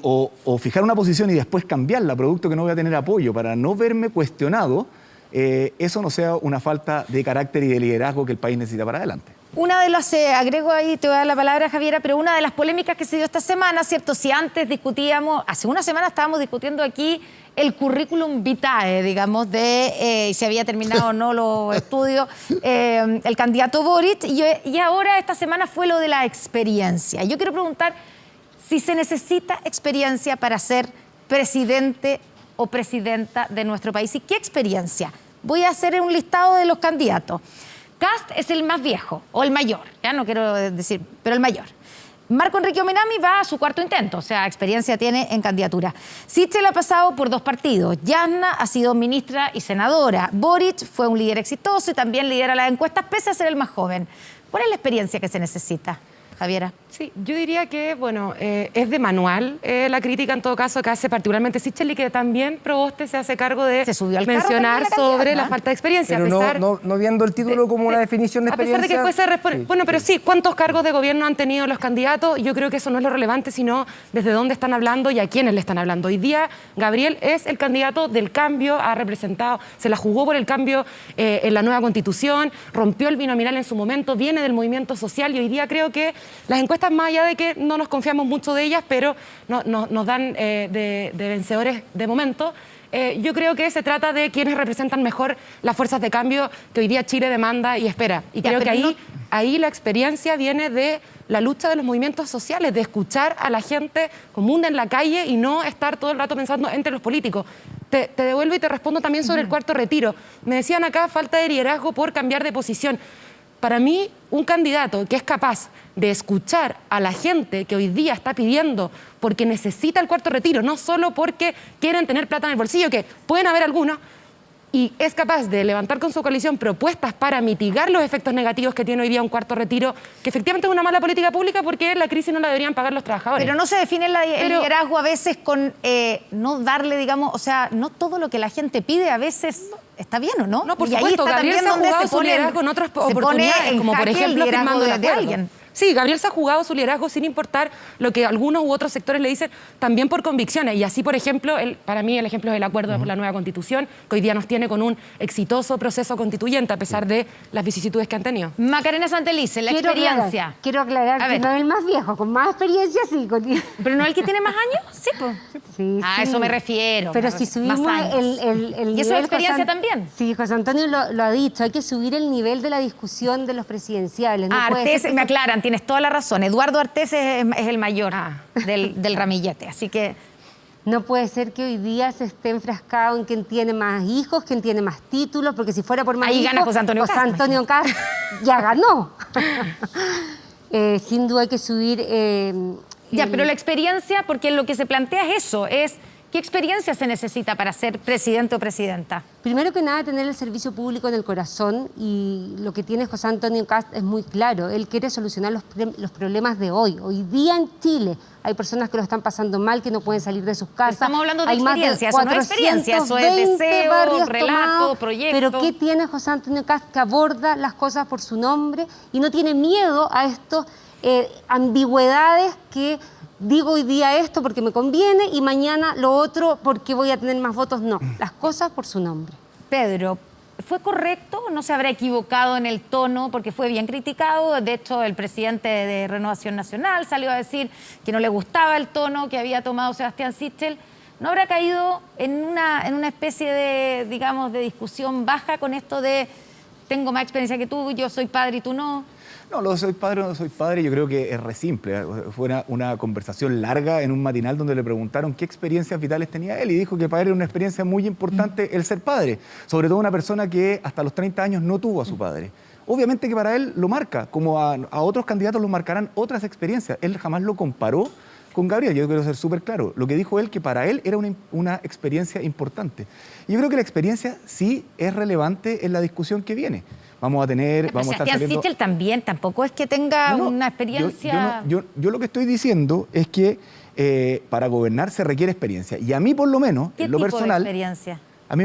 o fijar una posición y después cambiarla, producto que no voy a tener apoyo, para no verme cuestionado, eso no sea una falta de carácter y de liderazgo que el país necesita para adelante. Una de las, agrego ahí, te voy a dar la palabra, Javiera, pero una de las polémicas que se dio esta semana, ¿cierto? Si antes discutíamos, hace una semana estábamos discutiendo aquí el currículum vitae, digamos, de si había terminado o no los estudios el candidato Boric, y ahora esta semana fue lo de la experiencia. Yo quiero preguntar si se necesita experiencia para ser presidente o presidenta de nuestro país. ¿Y qué experiencia? Voy a hacer un listado de los candidatos. Kast es el más viejo, o el mayor, ya no quiero decir, pero el mayor. Marco Enrique Ominami va a su cuarto intento, o sea, experiencia tiene en candidatura. Sichel ha pasado por 2 partidos. Yasna ha sido ministra y senadora. Boric fue un líder exitoso y también lidera las encuestas, pese a ser el más joven. ¿Cuál es la experiencia que se necesita? Javiera. Sí, yo diría que, bueno, es de manual la crítica en todo caso que hace particularmente Sichel y que también Proboste se hace cargo de mencionar sobre la falta de experiencia. Pero no viendo el título como una definición de experiencia. A pesar de que después se responde, bueno, pero sí, ¿cuántos cargos de gobierno han tenido los candidatos? Yo creo que eso no es lo relevante, sino desde dónde están hablando y a quiénes le están hablando. Hoy día Gabriel es el candidato del cambio, ha representado, se la jugó por el cambio en la nueva Constitución, rompió el binominal en su momento, viene del movimiento social y hoy día creo que las encuestas, más allá de que no nos confiamos mucho de ellas, pero nos dan de vencedores de momento, yo creo que se trata de quienes representan mejor las fuerzas de cambio que hoy día Chile demanda y espera. Y creo que ahí la experiencia viene de la lucha de los movimientos sociales, de escuchar a la gente común en la calle y no estar todo el rato pensando entre los políticos. Te devuelvo y te respondo también sobre el cuarto retiro. Me decían acá falta de liderazgo por cambiar de posición. Para mí, un candidato que es capaz de escuchar a la gente que hoy día está pidiendo porque necesita el cuarto retiro, no solo porque quieren tener plata en el bolsillo, que pueden haber algunos, y es capaz de levantar con su coalición propuestas para mitigar los efectos negativos que tiene hoy día un cuarto retiro, que efectivamente es una mala política pública porque la crisis no la deberían pagar los trabajadores. Pero no se define el liderazgo a veces con no darle, digamos, o sea, no todo lo que la gente pide a veces está bien, ¿o no? No, por supuesto, Gabriel se ha jugado su liderazgo en otras oportunidades, como por ejemplo firmando el acuerdo. Alguien. Sí, Gabriel se ha jugado su liderazgo sin importar lo que algunos u otros sectores le dicen, también por convicciones. Y así, por ejemplo, para mí el ejemplo es el acuerdo por la nueva Constitución, que hoy día nos tiene con un exitoso proceso constituyente, a pesar de las vicisitudes que han tenido. Macarena Santelice, la experiencia. Quiero aclarar que no es el más viejo, con más experiencia sí. ¿Pero no el que tiene más años? Sí, pues. Sí, a eso me refiero. Pero si subimos el ¿Y eso es experiencia también? Sí, José Antonio lo ha dicho, hay que subir el nivel de la discusión de los presidenciales. No Artés, me aclaran, tienes toda la razón. Eduardo Artés es el mayor del ramillete, así que... No puede ser que hoy día se esté enfrascado en quién tiene más hijos, quién tiene más títulos, porque si fuera por más ahí hijos, gana José Antonio Cast ya ganó. Sin duda hay que subir... ya, pero la experiencia, porque lo que se plantea es eso, es... ¿Qué experiencia se necesita para ser presidente o presidenta? Primero que nada, tener el servicio público en el corazón, y lo que tiene José Antonio Cast es muy claro. Él quiere solucionar los problemas de hoy. Hoy día en Chile hay personas que lo están pasando mal, que no pueden salir de sus casas. Estamos hablando de experiencia, eso no es experiencia, eso es deseo, relato, proyecto. Pero ¿qué tiene José Antonio Cast que aborda las cosas por su nombre y no tiene miedo a estas ambigüedades que... Digo hoy día esto porque me conviene y mañana lo otro porque voy a tener más votos? No, las cosas por su nombre. Pedro, ¿fue correcto? ¿No se habrá equivocado en el tono? Porque fue bien criticado. De hecho, el presidente de Renovación Nacional salió a decir que no le gustaba el tono que había tomado Sebastián Sichel. ¿No habrá caído en una especie de, digamos, de discusión baja con esto de tengo más experiencia que tú, yo soy padre y tú no? No, lo de soy padre o no soy padre, yo creo que es re simple. Fue una conversación larga en un matinal donde le preguntaron qué experiencias vitales tenía él y dijo que para él era una experiencia muy importante el ser padre, sobre todo una persona que hasta los 30 años no tuvo a su padre. Obviamente que para él lo marca, como a otros candidatos lo marcarán otras experiencias. Él jamás lo comparó con Gabriel, yo quiero ser súper claro. Lo que dijo él, que para él era una experiencia importante. Y yo creo que la experiencia sí es relevante en la discusión que viene. Vamos a estar saliendo... Sichel también, tampoco es que tenga una experiencia... Yo lo que estoy diciendo es que para gobernar se requiere experiencia. Y a mí, por lo menos, en lo personal... ¿Qué tipo de experiencia? A mí,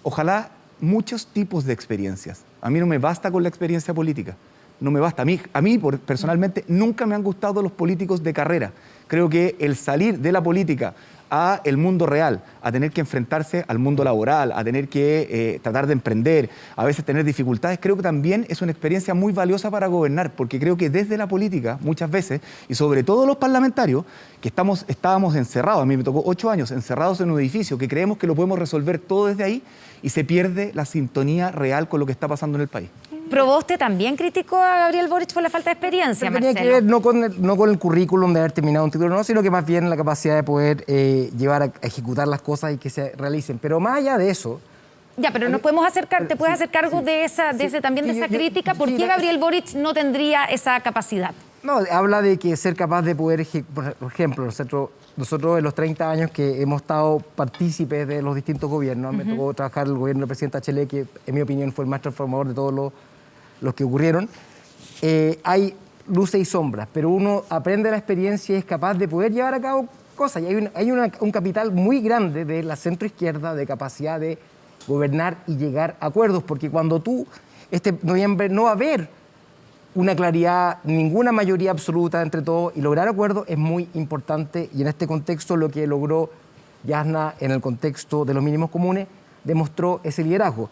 ojalá, muchos tipos de experiencias. A mí no me basta con la experiencia política. No me basta. A mí personalmente, nunca me han gustado los políticos de carrera. Creo que el salir de la política a el mundo real, a tener que enfrentarse al mundo laboral, a tener que tratar de emprender, a veces tener dificultades, creo que también es una experiencia muy valiosa para gobernar, porque creo que desde la política, muchas veces, y sobre todo los parlamentarios, que estábamos encerrados, a mí me tocó 8 años encerrados en un edificio, que creemos que lo podemos resolver todo desde ahí, y se pierde la sintonía real con lo que está pasando en el país. Proboste también criticó a Gabriel Boric por la falta de experiencia, Marcelo. Tenía que ver no con el currículum de haber terminado un título, no, sino que más bien la capacidad de poder llevar a ejecutar las cosas y que se realicen. Pero más allá de eso... Ya, pero te puedes hacer cargo de esa crítica. ¿Por qué Gabriel Boric no tendría esa capacidad? No, habla de que ser capaz de poder, por ejemplo, nosotros en los 30 años que hemos estado partícipes de los distintos gobiernos, me tocó trabajar en el gobierno del presidente Bachelet, que en mi opinión fue el más transformador de todos los que ocurrieron. Hay luces y sombras, pero uno aprende la experiencia y es capaz de poder llevar a cabo cosas. Y hay un capital muy grande de la centroizquierda de capacidad de gobernar y llegar a acuerdos, porque cuando tú, este noviembre, no va a haber una claridad, ninguna mayoría absoluta entre todos, y lograr acuerdos es muy importante, y en este contexto lo que logró Yasna en el contexto de los mínimos comunes demostró ese liderazgo.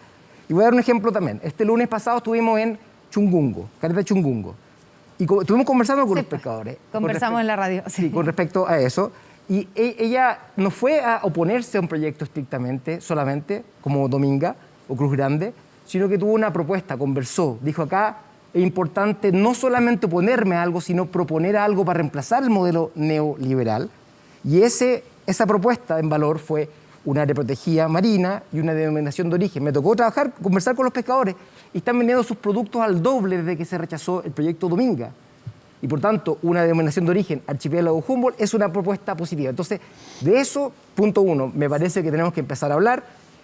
Y voy a dar un ejemplo también. Este lunes pasado estuvimos en Chungungo, Caleta Chungungo, y estuvimos conversando con los pescadores. Conversamos en la radio. Sí, con respecto a eso. Y ella no fue a oponerse a un proyecto estrictamente, solamente, como Dominga o Cruz Grande, sino que tuvo una propuesta, conversó. Dijo, acá es importante no solamente oponerme a algo, sino proponer algo para reemplazar el modelo neoliberal. Y esa propuesta en valor fue una área protegida marina y una denominación de origen. Me tocó conversar con los pescadores y están vendiendo sus productos al doble desde que se rechazó el proyecto Dominga. Y por tanto, una denominación de origen, Archipiélago Humboldt, es una propuesta positiva. Entonces, de eso, punto uno, me parece que tenemos que empezar a hablar.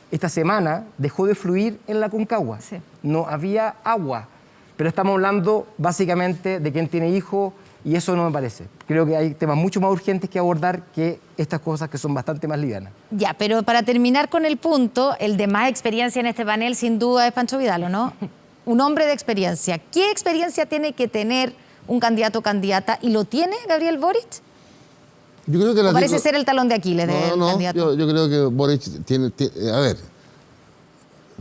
Esta semana dejó de fluir en la Concagua. Sí. No había agua. Pero estamos hablando básicamente de quién tiene hijos y eso no me parece. Creo que hay temas mucho más urgentes que abordar que estas cosas que son bastante más livianas. Ya, pero para terminar con el punto, el de más experiencia en este panel sin duda es Pancho Vidal, ¿o no? Un hombre de experiencia. ¿Qué experiencia tiene que tener un candidato o candidata? ¿Y lo tiene Gabriel Boric? Yo creo que parece ser el talón de Aquiles del candidato. Yo creo que Boric tiene... A ver,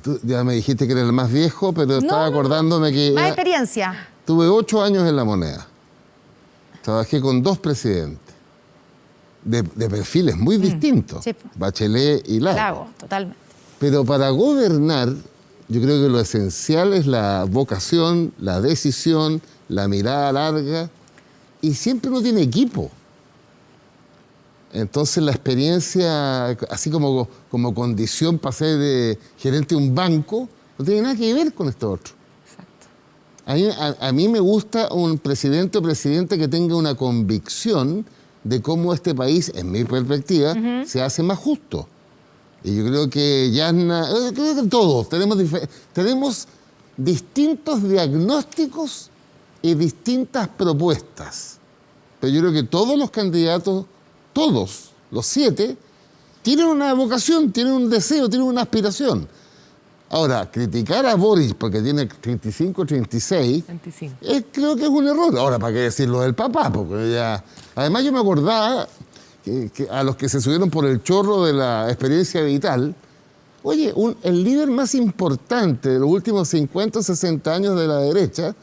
tú ya me dijiste que era el más viejo, pero estaba acordándome que... Más experiencia. Tuve 8 años en La Moneda. Trabajé con 2 presidentes de perfiles muy distintos, sí. Bachelet y Lago. Lago, totalmente. Pero para gobernar, yo creo que lo esencial es la vocación, la decisión, la mirada larga, y siempre uno tiene equipo. Entonces la experiencia, así como condición para ser de gerente de un banco, no tiene nada que ver con esto otro. A mí me gusta un presidente o presidenta que tenga una convicción de cómo este país, en mi perspectiva, se hace más justo. Y yo creo que Yasna, creo que todos tenemos distintos diagnósticos y distintas propuestas. Pero yo creo que todos los candidatos, todos, los 7, tienen una vocación, tienen un deseo, tienen una aspiración. Ahora, criticar a Boric porque tiene 35, 36, creo que es un error. Ahora, ¿para qué decirlo del papá? Porque ya... Además, yo me acordaba que a los que se subieron por el chorro de la experiencia vital, oye, el líder más importante de los últimos 50, 60 años de la derecha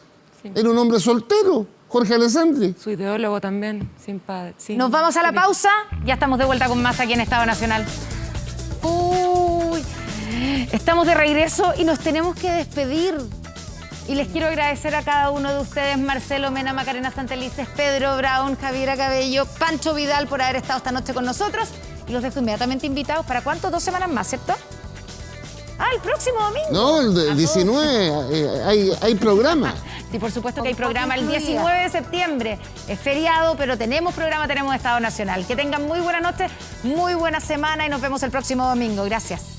era un hombre soltero, Jorge Alessandri. Su ideólogo también, sin padre. Nos vamos a la pausa, ya estamos de vuelta con más aquí en Estado Nacional. Estamos de regreso y nos tenemos que despedir. Y les quiero agradecer a cada uno de ustedes, Marcelo Mena, Macarena Santelices, Pedro Brown, Javiera Cabello, Pancho Vidal, por haber estado esta noche con nosotros. Y los dejo inmediatamente invitados. ¿Para cuánto? 2 semanas más, ¿cierto? El próximo domingo. No, el 19 hay programa. Sí, por supuesto que hay programa el 19 de septiembre. Es feriado, pero tenemos programa, tenemos Estado Nacional. Que tengan muy buena noche, muy buena semana y nos vemos el próximo domingo. Gracias.